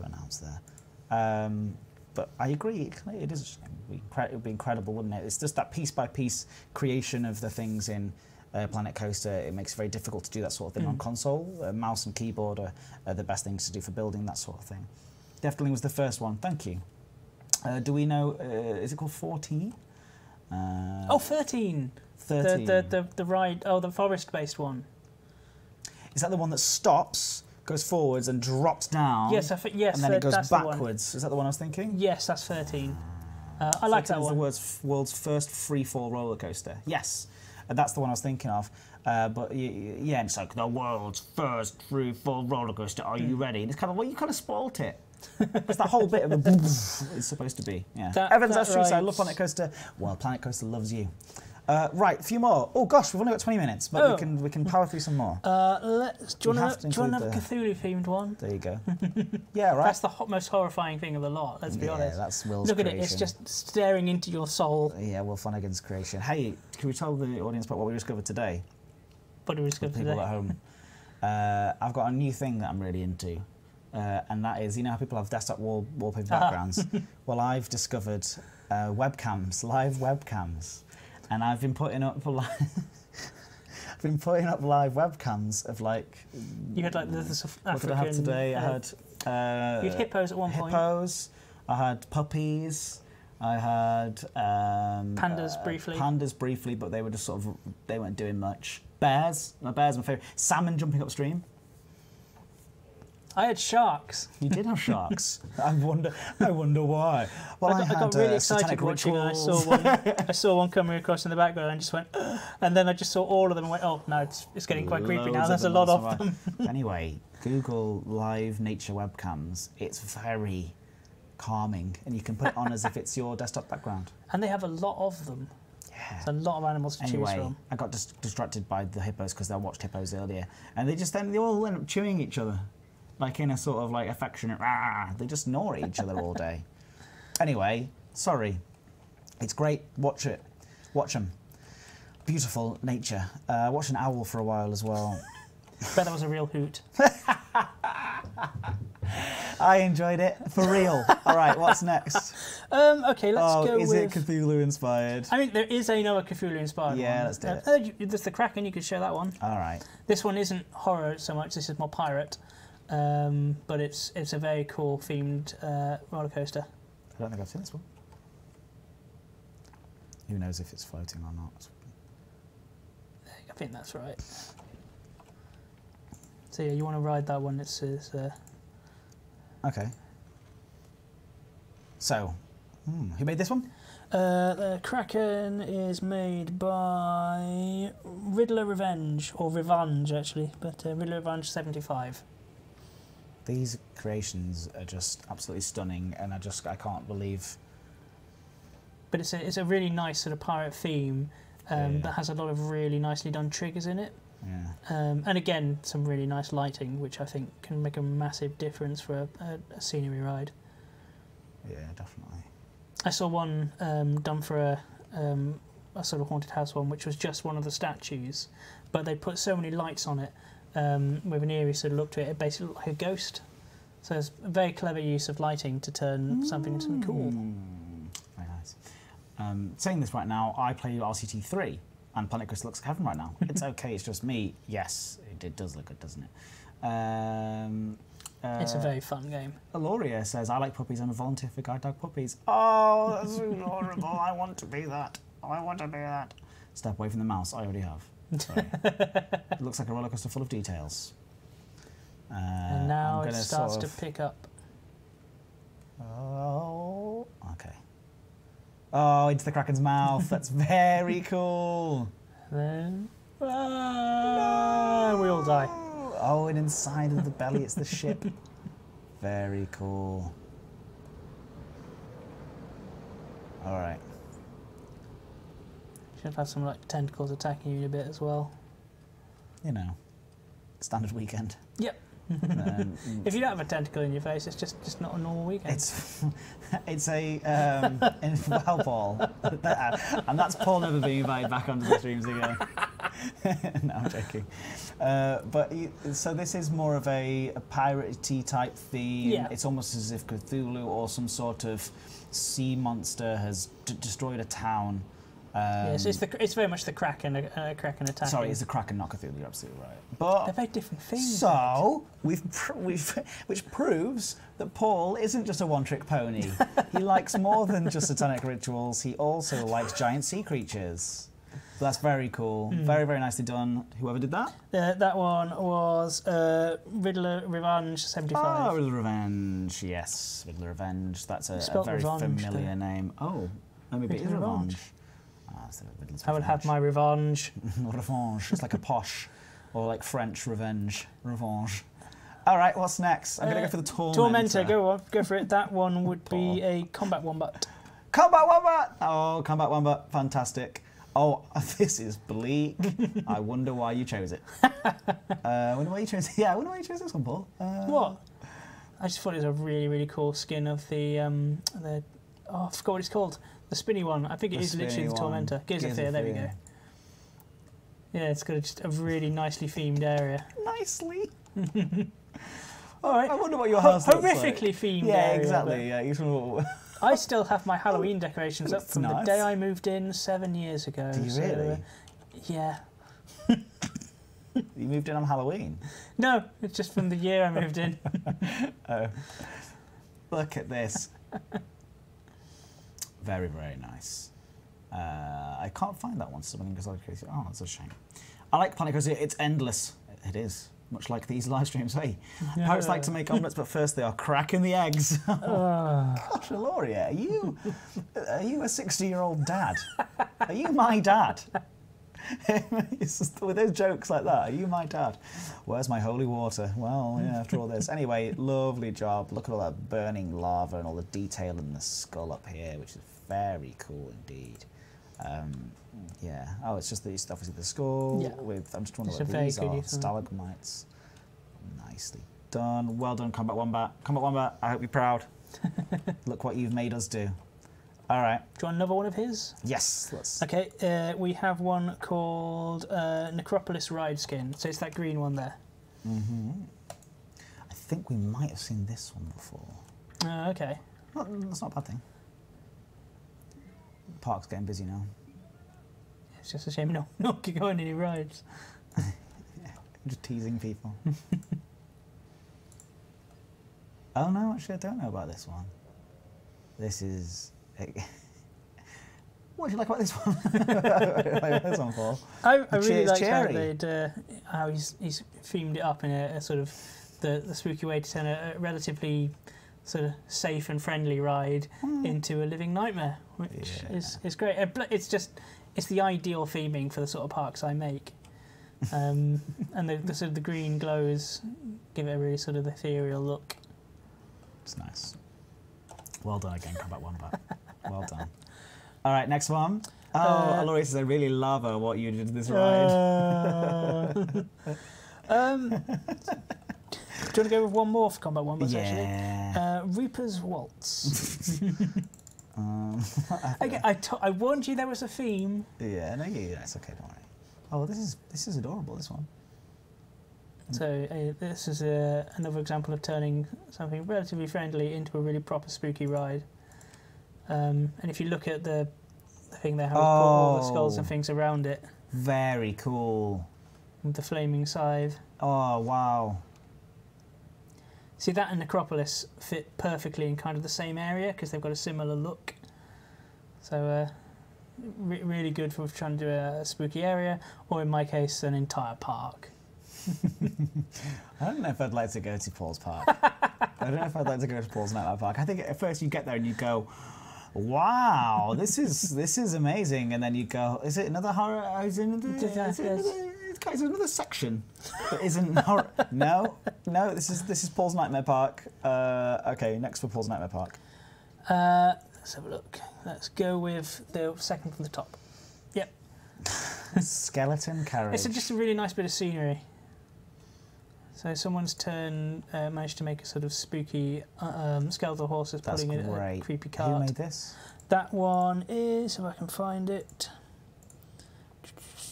announce there. But I agree, it is. It would be incredible, wouldn't it? It's just that piece by piece creation of the things in Planet Coaster. It makes it very difficult to do that sort of thing on console. Mouse and keyboard are the best things to do for building that sort of thing. Definitely was the first one. Thank you. Do we know? Is it called 4T? 13. 13. The ride. Oh, the forest-based one. Is that the one that stops, goes forwards, and drops down? Yes, yes. And then it goes that's backwards. Is that the one I was thinking? Yes, that's 13. I like that one. Is the world's first free-fall roller coaster. Yes, that's the one I was thinking of. But yeah, it's like the world's first free-fall roller coaster. Are you ready? And it's kind of you kind of spoilt it. It's that whole bit of the it's supposed to be. Yeah. Evans, that's true. So I love Planet Coaster. Well, Planet Coaster loves you. Right, a few more. Oh gosh, we've only got 20 minutes, but we can power through some more. Do you want to have a Cthulhu-themed one? There you go. Yeah, right. That's the most horrifying thing of the lot. Let's be honest. Yeah, that's Will's Look creation. at it. It's just staring into your soul. Yeah, Will Flanagan's creation. Hey, can we tell the audience about what we discovered today? What did we discover today? People at home. I've got a new thing that I'm really into. And that is, you know how people have desktop wallpaper backgrounds? Well, I've discovered webcams, live webcams. And I've been putting up live webcams of like... You had like the African... What did I have today? I had You had hippos at one point. Hippos. I had puppies. I had Pandas briefly. Pandas briefly, but they were just sort of, they weren't doing much. Bears. My bears are my favourite. Salmon jumping upstream. I had sharks. You did have sharks. I wonder why. Well, I got really excited watching it. I saw one coming across in the background and just went, and then I just saw all of them and went, oh no, it's getting quite creepy now. There's a lot of them. Anyway, Google live nature webcams. It's very calming, and you can put it on as if it's your desktop background. And they have a lot of them. Yeah. There's a lot of animals to choose from. I got distracted by the hippos because I watched hippos earlier, and they all end up chewing each other. Like in a sort of like affectionate, they just gnaw at each other all day. Anyway, sorry. It's great. Watch it. Watch them. Beautiful nature. Watched an owl for a while as well. Bet that was a real hoot. I enjoyed it. For real. All right, what's next? Okay, let's go with... Is it Cthulhu inspired? I mean, there is another Cthulhu inspired one. Yeah, let's do it. There's the Kraken, you could show that one. All right. This one isn't horror so much, this is more pirate. But it's a very cool themed roller coaster. I don't think I've seen this one. Who knows if it's floating or not? I think that's right. So yeah, you want to ride that one? It's okay. So, who made this one? The Kraken is made by Riddler Revenge, or Revenge actually, but Riddler Revenge 75. These creations are just absolutely stunning, and I can't believe. But it's a really nice sort of pirate theme that has a lot of really nicely done triggers in it. Yeah. And again, some really nice lighting, which I think can make a massive difference for a scenery ride. Yeah, definitely. I saw one done for a sort of haunted house one, which was just one of the statues, but they put so many lights on it. With an eerie sort of look to it, it basically looked like a ghost. So it's a very clever use of lighting to turn something into something cool. Very nice. Saying this right now, I play RCT 3, and Planet Coaster looks like heaven right now. It's okay, it's just me. Yes, it does look good, doesn't it? It's a very fun game. Aloria says, I like puppies, I'm a volunteer for guide dog puppies. Oh, that's adorable. I want to be that. I want to be that. Step away from the mouse, I already have. Sorry. It looks like a roller coaster full of details. And now it starts to pick up. Oh, okay. Oh, into the Kraken's mouth. That's very cool. Then we all die. Oh, and inside of the belly, it's the ship. Very cool. All right. Should have had some like tentacles attacking you in a bit as well. You know, standard weekend. Yep. If you don't have a tentacle in your face, it's just not a normal weekend. It's a well, Paul, and that's Paul never being invited back onto the streams again. No, I'm joking. So this is more of a piratey type theme. Yeah. It's almost as if Cthulhu or some sort of sea monster has destroyed a town. Yes, it's very much the Kraken attacking. Sorry, it's the Kraken, not Cthulhu. You're absolutely right. But they're very different things. So which proves that Paul isn't just a one-trick pony. He likes more than just satanic rituals. He also likes giant sea creatures. That's very cool. Very, very nicely done. Whoever did that? That one was Riddler Revenge 75. Oh, Riddler Revenge. Yes, Riddler Revenge. That's a very familiar name. Oh, maybe it is Revenge. I would have my revenge. Revenge. It's like a posh, or like French revenge. Revenge. All right, what's next? I'm going to go for the Tormentor. Tormentor, go for it. That one would be a Combat Wombat. Combat Wombat! Oh, Combat Wombat. Fantastic. Oh, this is bleak. I wonder why you chose it. I wonder why you chose it. Yeah, I wonder why you chose this one, Paul. What? I just thought it was a really, really cool skin of the oh, I forgot what it's called. The spinny one. I think it is literally the Tormentor. Gears of Fear, there we go. Yeah, it's got just a really nicely themed area. Nicely? All right. I wonder what your house looks like. Horrifically themed yeah, area. Exactly. Yeah, I still have my Halloween decorations up from the day I moved in 7 years ago. Do you really? Yeah. You moved in on Halloween? No, it's just from the year I moved in. Oh. Look at this. Very, very nice. I can't find that one, so I'm going to go crazy. Oh, that's a shame. I like Planet Coaster. It's endless. It is. Much like these live streams. Hey, pirates like to make omelettes, but first they are cracking the eggs. Gosh, Lauria, are you a 60-year-old dad? Are you my dad? With those jokes like that, are you my dad? Where's my holy water? Well, yeah, after all this. Anyway, lovely job. Look at all that burning lava and all the detail in the skull up here, which is very cool indeed. Yeah. Oh, it's just obviously the skull with. I'm just wondering what these are. Stalagmites. Nicely done. Well done, Combat Wombat. Combat Wombat, I hope you're proud. Look what you've made us do. All right. Do you want another one of his? Yes. Let's. Okay. We have one called Necropolis Ride Skin. So it's that green one there. I think we might have seen this one before. Okay. Well, that's not a bad thing. Park's getting busy now. It's just a shame not going on any rides. Just teasing people. Oh no, actually I don't know about this one. This is... What do you like about this one? Like this one, Paul? I really like how he's themed it up in a sort of the spooky way to turn a relatively sort of safe and friendly ride into a living nightmare, which is great. It's the ideal theming for the sort of parks I make. And the sort of the green glows give it a really sort of ethereal look. It's nice. Well done again, Combat Wombat. Well done. All right, next one. Oh, Laurie says I really love what you did to this ride. Do you want to go with one more for Combat Wombat, actually? Reaper's Waltz. I warned you there was a theme. Yeah, no, it's okay, don't worry. Oh, this is adorable, this one. So this is another example of turning something relatively friendly into a really proper spooky ride. And if you look at the thing there, how we put all the skulls and things around it. Very cool. With the flaming scythe. Oh, wow. See, that and Necropolis fit perfectly in kind of the same area because they've got a similar look. So really good for trying to do a spooky area, or in my case, an entire park. I don't know if I'd like to go to Paul's Park. I don't know if I'd like to go to Paul's Nightmare Park. I think at first you get there and you go, wow, this is amazing, and then you go, is it another horror? Is it another section that isn't horror? No, this is Paul's Nightmare Park. Okay, next for Paul's Nightmare Park. Let's have a look. Let's go with the second from the top. Yep. Skeleton carriage. It's just a really nice bit of scenery. So someone's managed to make a sort of spooky skeletal horses pulling in a creepy cart. Who made this? That one is, if I can find it,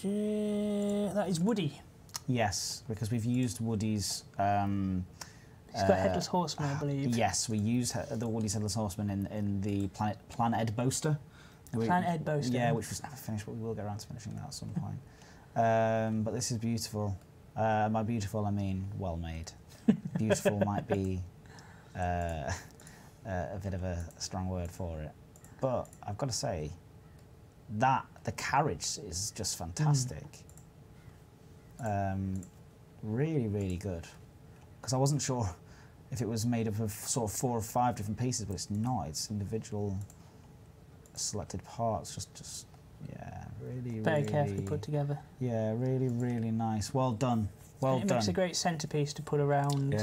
that is Woody. Yes, because we've used Woody's... He's got Headless Horseman, I believe. Yes, we use the Woody's Headless Horseman in the Planet Ed Boaster. Planet Ed Boaster. Yeah, which was never finished, but we will get around to finishing that at some point. But this is beautiful. By beautiful, I mean well made. Beautiful might be a bit of a strong word for it. But I've got to say, the carriage is just fantastic. Really, really good. Because I wasn't sure if it was made up of sort of 4 or 5 different pieces, but it's not. It's individual selected parts. Just yeah, really, very carefully put together. Yeah, really, really nice. Well done. Well done. It makes a great centerpiece to put around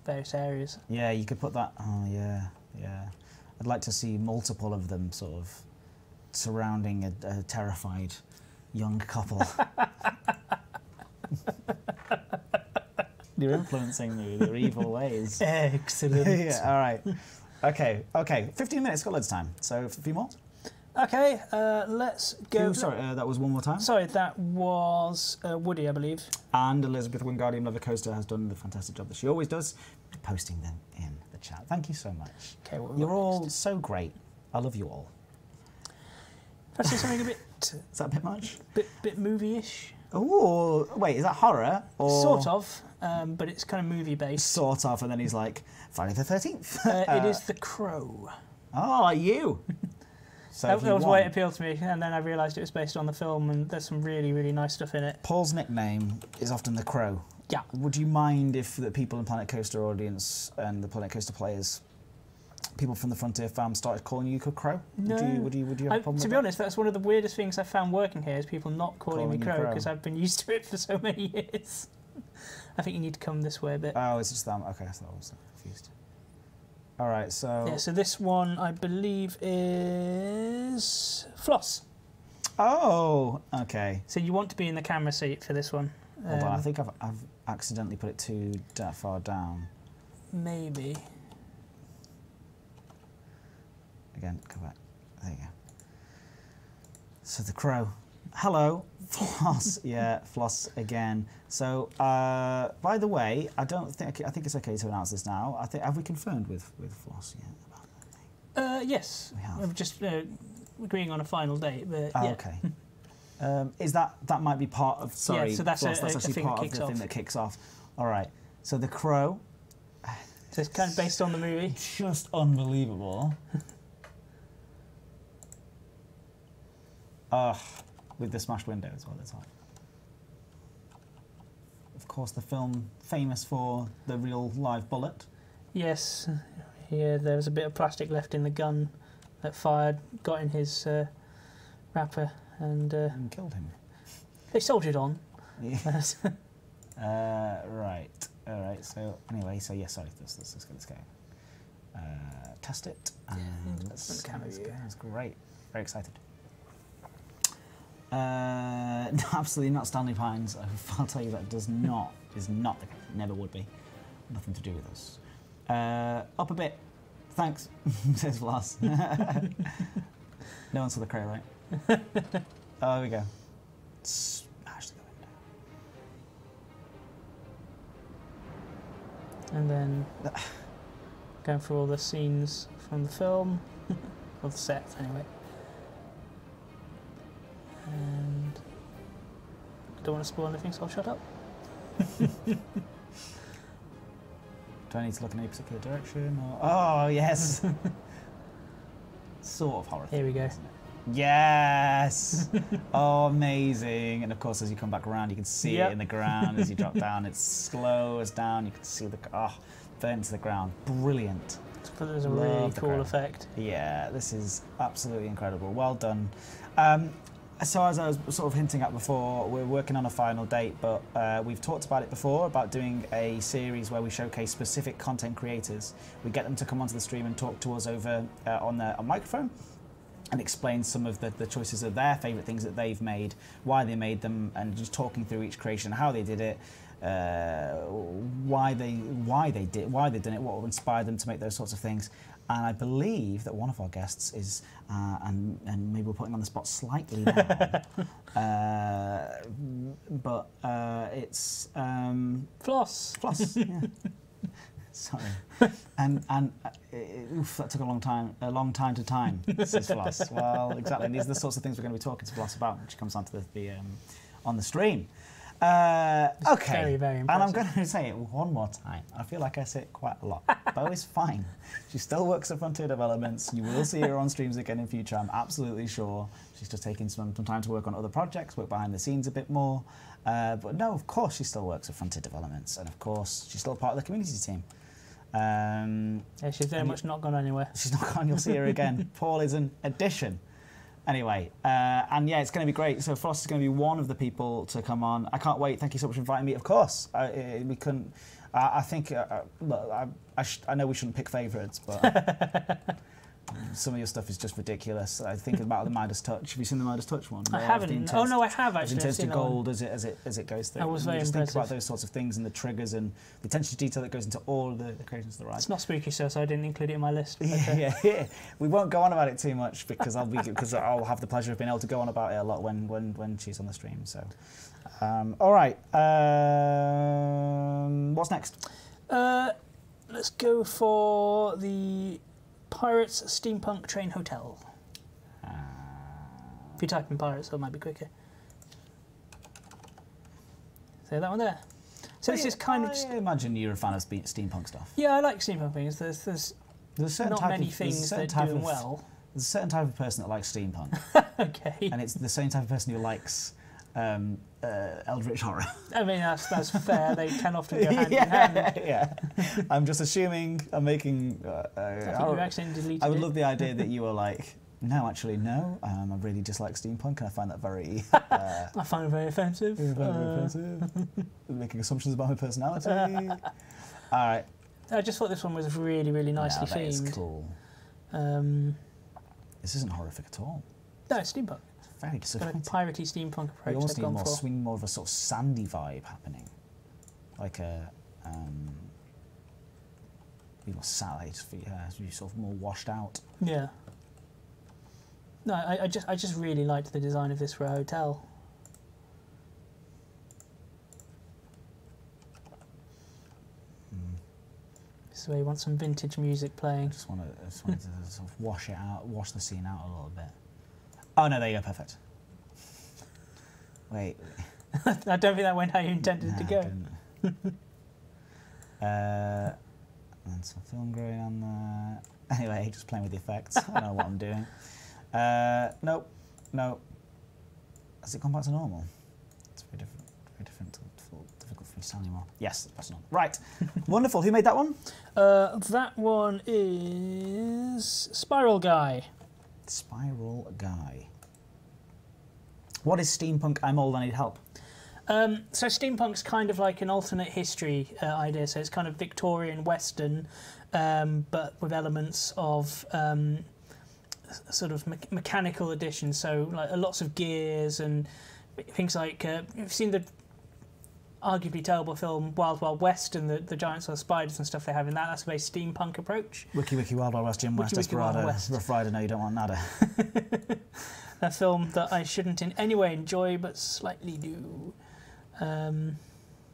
various areas. Yeah, you could put that. Oh yeah, yeah. I'd like to see multiple of them sort of surrounding a terrified young couple. You're influencing me with your evil ways. Excellent. Yeah, all right. Okay. 15 minutes, got loads of time. So a few more? Okay, let's go. Sorry, that was one more time? Sorry, that was Woody, I believe. And Elizabeth Wingardium Leviosa has done the fantastic job that she always does, posting them in the chat. Thank you so much. Okay, you're all so great. I love you all. If I say something a bit... Is that a bit much? Bit movie-ish? Ooh, wait, is that horror? Or Sort of, but it's kind of movie-based. Sort of, and then he's like, Friday the 13th. It is The Crow. Oh, like you. So That was why it appealed to me, and then I realised it was based on the film, and there's some really, really nice stuff in it. Paul's nickname is often The Crow. Yeah. Would you mind if the people in Planet Coaster audience and the Planet Coaster players, people from the Frontier fam, started calling you Crow? No. Would you have a problem with To be that? honest, that's one of the weirdest things I've found working here, is people not calling me Calling you Crow, Crow. because I've been used to it for so many years. I think you need to come this way a bit. Oh, it's just that. Okay, so I was confused. All right, so... Yeah, so this one, I believe, is Floss. Oh, okay. So you want to be in the camera seat for this one. Hold on, I think I've accidentally put it too far down. Maybe. Again, go back. There you go. So the Crow. Hello, Floss. Yeah, Floss again. So, by the way, I think it's okay to announce this now. Have we confirmed with Floss yet about that thing? Yes. We have. We're just agreeing on a final date, but Oh, yeah. okay. Is that might be part of? Sorry, Yeah, so that's Floss, a that's actually thing part that of the kicks thing off. that kicks off. All right. So the Crow. So it's kind of based on the movie. Just unbelievable. With the smashed window as well at the top. Of course, the film famous for the real live bullet. Yes. Yeah, there was a bit of plastic left in the gun that fired, got in his wrapper, and And killed him. they soldiered on. Yeah. Right. All right. So anyway, so yeah. Sorry. Let's go. Test it. Let's go. It's great. Very excited. No, absolutely not Stanley Pines. I'll tell you that is not the case. Never would be. Nothing to do with us. Up a bit. Thanks, says Floss. No one saw the Crow, right? Oh, there we go. Smash the window. And then going through all the scenes from the film, or the set anyway. And I don't want to spoil anything, so I'll shut up. Do I need to look in a particular direction? Or... Oh, yes! Sort of horror. Here we go. Isn't it? Yes! Oh, amazing. And of course, as you come back around, you can see it in the ground. As you drop down, it slows down. You can see the... burnt to the ground. Brilliant. But there's a really Love the cool Crow. effect. Yeah, this is absolutely incredible. Well done. So as I was sort of hinting at before, we're working on a final date, but we've talked about it before, about doing a series where we showcase specific content creators. We get them to come onto the stream and talk to us over on a microphone and explain some of the choices of their favourite things that they've made, why they made them, and just talking through each creation, how they did it, why they did it, what inspired them to make those sorts of things. And I believe that one of our guests is, and maybe we're putting on the spot slightly now, but it's Floss. Floss. Yeah. Sorry, and that took a long time to time. Says Floss. Well, exactly. And these are the sorts of things we're going to be talking to Floss about when she comes onto the on the stream. Okay, very, very and I'm impressive. going to say it one more time. I feel like I say it quite a lot. Bo is fine. She still works at Frontier Developments. You will see her on streams again in future, I'm absolutely sure. She's just taking some time to work on other projects, work behind the scenes a bit more. But no, of course she still works at Frontier Developments, and of course she's still part of the community team. Yeah, she's very much not gone anywhere. She's not gone, you'll see her again. Paul is an addition. Anyway, and yeah, it's going to be great. So Floss is going to be one of the people to come on. I can't wait. Thank you so much for inviting me. Of course, we couldn't. I think. Look, I know we shouldn't pick favourites, but some of your stuff is just ridiculous. I think about the Midas Touch. Have you seen the Midas Touch one? I haven't. Oh no, I have actually. It I've turns to seen that one. gold as it goes through. That was And very you just think about impressive. those sorts of things and the triggers and the attention to detail that goes into all of the creations of the ride. It's not spooky, so I didn't include it in my list. But, Yeah. We won't go on about it too much because I'll have the pleasure of being able to go on about it a lot when she's on the stream. So, all right. What's next? Let's go for the Pirates Steampunk Train Hotel. If you type in Pirates, it might be quicker. So that one there. So this is kind of. I imagine you're a fan of steampunk stuff. Yeah, I like steampunk things. There's a certain not type many of, things that are doing well. There's a certain type of person that likes steampunk. Okay. And it's the same type of person who likes Eldritch horror. I mean, that's fair. They can often go hand in hand. Yeah. I'm just assuming. I'm making. I think you accidentally deleted I would it. love the idea that you were like, no, actually, no. I really dislike steampunk, and I find that very. I find it very offensive. Very offensive. Making assumptions about my personality. All right. I just thought this one was really, really nicely that is themed. cool. This isn't horrific at all. No, it's steampunk. It's very It's got a disappointing. piratey steampunk We approach almost they've need gone for. more of a sort of sandy vibe happening, like a satellite. Yeah, you sort of more washed out. Yeah. No, I just really liked the design of this for a hotel. So you want some vintage music playing. Just wanted to sort of wash it out, wash the scene out a little bit. Oh no, there you go, perfect. Wait. I don't think that went how you intended it to go. It didn't. And some film growing on there. Anyway, just playing with the effects. I don't know what I'm doing. Nope. No. Has it gone back to normal? It's very different. Very different. Difficult for me to sound anymore. Yes, it's back to normal. Right. Wonderful. Who made that one? That one is Spiral Guy. Spiral Guy. What is steampunk? I'm old, I need help. So steampunk's kind of like an alternate history idea. So it's kind of Victorian Western, but with elements of sort of mechanical additions. So like lots of gears and things like you've seen the arguably terrible film Wild Wild West and the giant sort of spiders and stuff they have in that. That's a very steampunk approach. Wiki Wild Wild West, Jim West, Wiki Wild Desperado, West. Rough Rider. No, you don't want nada. A film that I shouldn't in any way enjoy, but slightly do.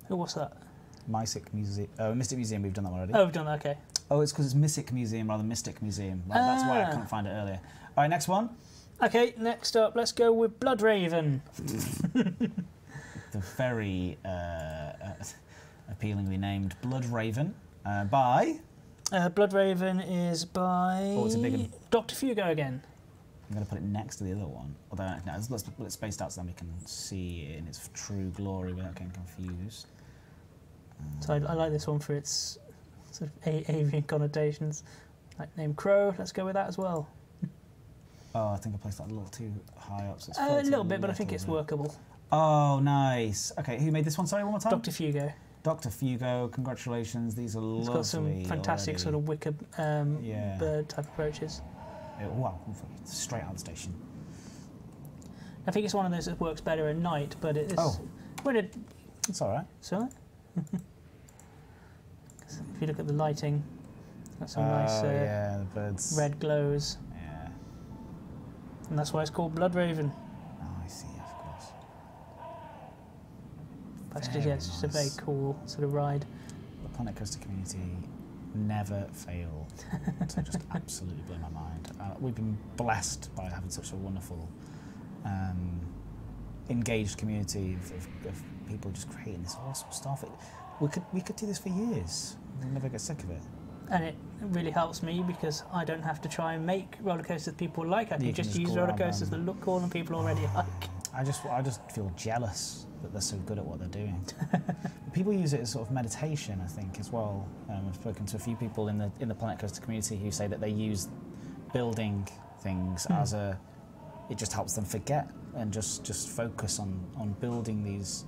What's that? Mystic Museum. Oh, Mystic Museum. We've done that one already. Oh, we've done that. Okay. Oh, it's because it's Mystic Museum rather than Mystic Museum. Right, that's why I couldn't find it earlier. All right, next one. Okay, next up, let's go with Bloodraven. The very appealingly named Bloodraven by. Bloodraven is by. Oh, it's a big one. Dr. Fugo again. I'm going to put it next to the other one. Although, no, let's put it spaced out so then we can see it in its true glory without getting confused. So I like this one for its sort of avian connotations. Like name Crow, let's go with that as well. Oh, I think I placed that a little too high up. So it's A little bit, but I think it's workable. Oh, nice. Okay, who made this one? Sorry, one more time. Dr. Fugo. Dr. Fugo, congratulations. These are lovely. It's got some fantastic already. sort of wicker Yeah. bird type approaches. Wow, straight out of the station. I think it's one of those that works better at night, but it is. Oh. When it, It's all right. so, if you look at the lighting, got some nice yeah, the birds. red glows, Yeah. and that's why it's called Bloodraven. Oh, I see, of course. That's just, yeah, it's just a very cool sort of ride. The Planet Coaster community never fail to just absolutely blow my mind. We've been blessed by having such a wonderful, engaged community of people just creating this awesome stuff. We could do this for years. We'll never get sick of it. And it really helps me because I don't have to try and make roller coasters people like. I can just use go roller around coasters them. that look cool and people already like. I just feel jealous that they're so good at what they're doing. People use it as sort of meditation, I think, as well. I've spoken to a few people in the Planet Coaster community who say that they use building things as it just helps them forget and just focus on building these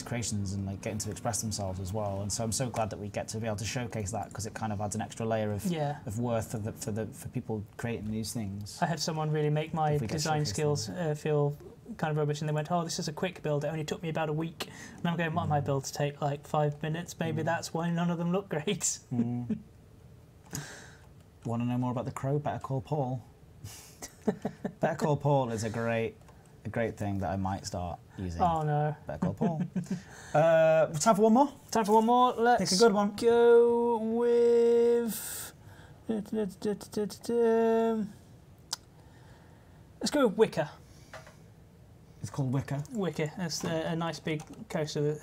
creations and like getting to express themselves as well. And so I'm so glad that we get to be able to showcase that because it kind of adds an extra layer of worth for people creating these things. I had someone really make my design skills feel kind of rubbish, and they went, "Oh, this is a quick build. It only took me about a week." And I'm going, "My builds take like 5 minutes. Maybe that's why none of them look great." Want to know more about the Crow? Better Call Paul. Better Call Paul is a great thing that I might start using. Oh no! Better Call Paul. Time for one more. Time for one more. Let's pick a good one. Go with. Let's go with Wicker. It's called Wicker. Wicker. That's a nice big coaster.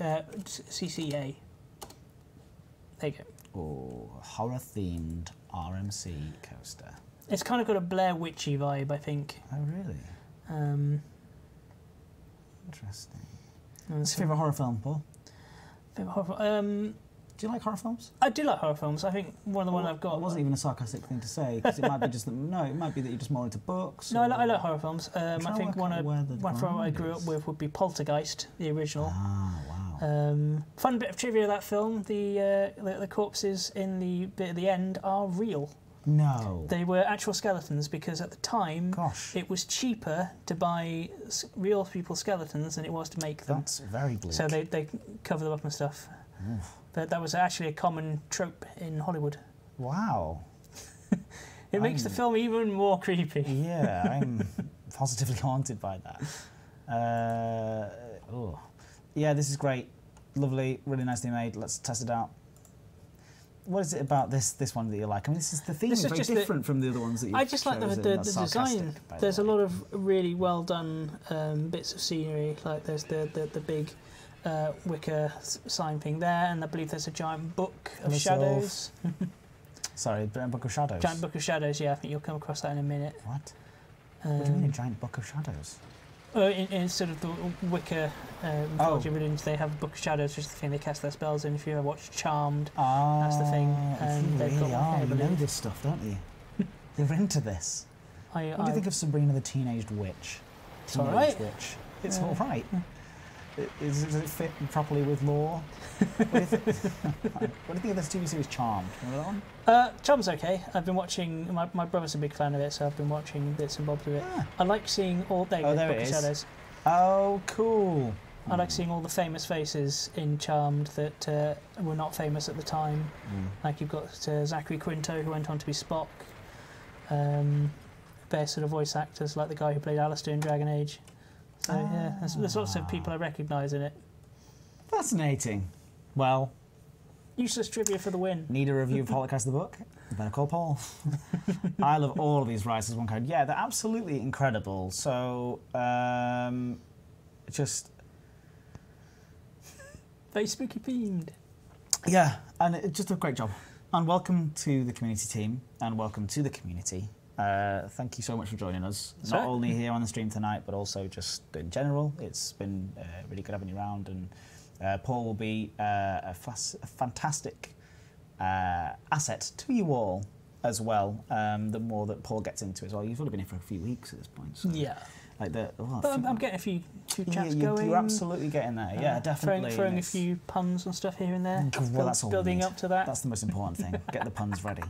CCA. There you go. Oh, horror-themed RMC coaster. It's kind of got a Blair Witchy vibe, I think. Oh, really? Interesting. What's your favourite horror film, Paul? Favourite horror film? Do you like horror films? I do like horror films. I think one of the ones I've got... It wasn't even a sarcastic thing to say, because it might be just that... No, it might be that you're just more into books. No, I like horror films. I think one film I grew up with would be Poltergeist, the original. Ah, wow. Fun bit of trivia of that film, the corpses in the bit at the end are real. No. They were actual skeletons because at the time it was cheaper to buy real people's skeletons than it was to make them. That's very bleak. So they cover them up and stuff. Oof. But that was actually a common trope in Hollywood. Wow. It makes the film even more creepy. Yeah, I'm positively haunted by that. Yeah, this is great. Lovely, really nicely made. Let's test it out. What is it about this one that you like? I mean, the theme is very different from the other ones that you've I just like the design. There's a lot of really well done bits of scenery. Like there's the big wicker sign thing there, and I believe there's a giant book of shadows. Sorry, book of shadows. Giant book of shadows. Yeah, I think you'll come across that in a minute. What? What do you mean, a giant book of shadows? In sort of the Wicca mythology religions, they have a book of shadows, which is the thing they cast their spells in. If you ever watched Charmed, that's the thing. And you really are. You know this stuff, don't you? They're into this. What do you think of Sabrina the Teenaged Witch? It's all right. Witch. It's all right. Does it fit properly with lore? What do you think of this TV series Charmed? Remember that one? Charmed's okay. I've been watching. My brother's a big fan of it, so I've been watching bits and bobs of it. Yeah. I like seeing all. There it is. Shadows. Oh, cool. I like seeing all the famous faces in Charmed that were not famous at the time. Like you've got Zachary Quinto, who went on to be Spock. They're sort of voice actors, like the guy who played Alistair in Dragon Age. So yeah, there's lots of people I recognise in it. Fascinating. Well, useless trivia for the win. Need a review of Holocaust the book? You better call Paul. I love all of these rides as one code. Yeah, they're absolutely incredible. So, just very spooky themed. Yeah, and just a great job. And welcome to the community team, and welcome to the community. Thank you so much for joining us. Not only here on the stream tonight, but also just in general. It's been really good having you around, and Paul will be a fantastic asset to you all as well. The more that Paul gets into it as well. You've only been here for a few weeks at this point. So yeah. Like I'm getting a few chats going. You're absolutely getting there. Yeah, definitely. Throwing a few puns and stuff here and there. Well, that's all building up to that. That's the most important thing. Get the puns ready.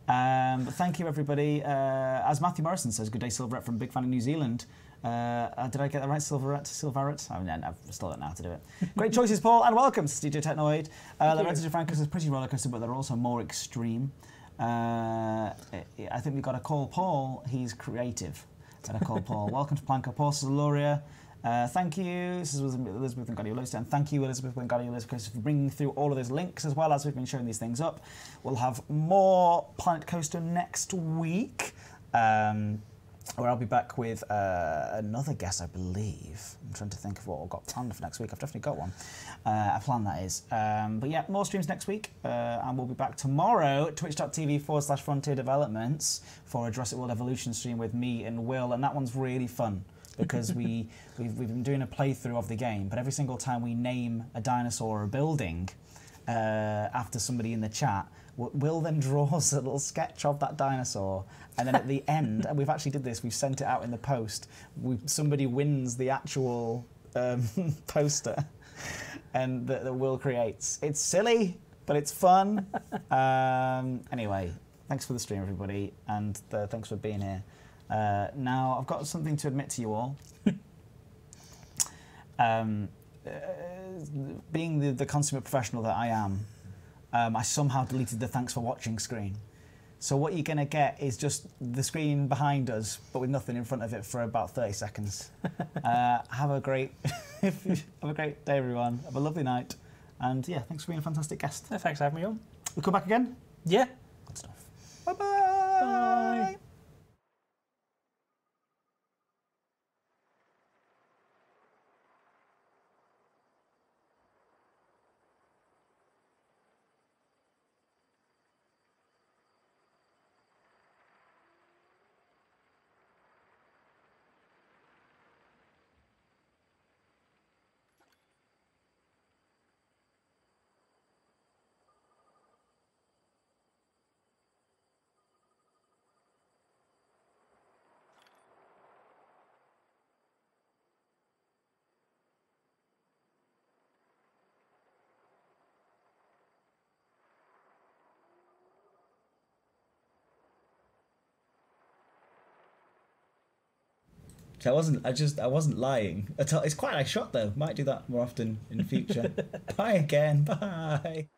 But thank you, everybody. As Matthew Morrison says, good day, Silverette from Big Fan of New Zealand. Did I get that right, Silverette? I mean, I've still don't know how to do it. Great choices, Paul, and welcome to DJ Technoid. The Red to Frank is a pretty roller coaster, but they're also more extreme. I think we've got to call Paul. He's creative. Got to call Paul. Welcome to Planko Paul Soloria. Thank you. This is Elizabeth and Guardiola, and thank you, Elizabeth and Guardiola, for bringing through all of those links as well as we've been showing these things up. We'll have more Planet Coaster next week, where I'll be back with another guest, I believe. I'm trying to think of what I've got planned for next week. I've definitely got one. A plan, that is. But yeah, more streams next week, and we'll be back tomorrow at twitch.tv/Frontier Developments for a Jurassic World Evolution stream with me and Will, and that one's really fun. Because we've been doing a playthrough of the game, but every single time we name a dinosaur or a building after somebody in the chat, Will then draws a little sketch of that dinosaur, and then at the end, and we've actually did this, we've sent it out in the post, somebody wins the actual poster and that Will creates. It's silly, but it's fun. Anyway, thanks for the stream, everybody, and thanks for being here. Now, I've got something to admit to you all. Being the consummate professional that I am, I somehow deleted the thanks for watching screen. So what you're going to get is just the screen behind us, but with nothing in front of it for about 30 seconds. Have a great day, everyone. Have a lovely night. And yeah, thanks for being a fantastic guest. Thanks for having me on. We'll come back again? Yeah. Good stuff. Bye-bye. Bye. I wasn't lying at all. It's quite a nice shot though. Might do that more often in the future. Bye again. Bye.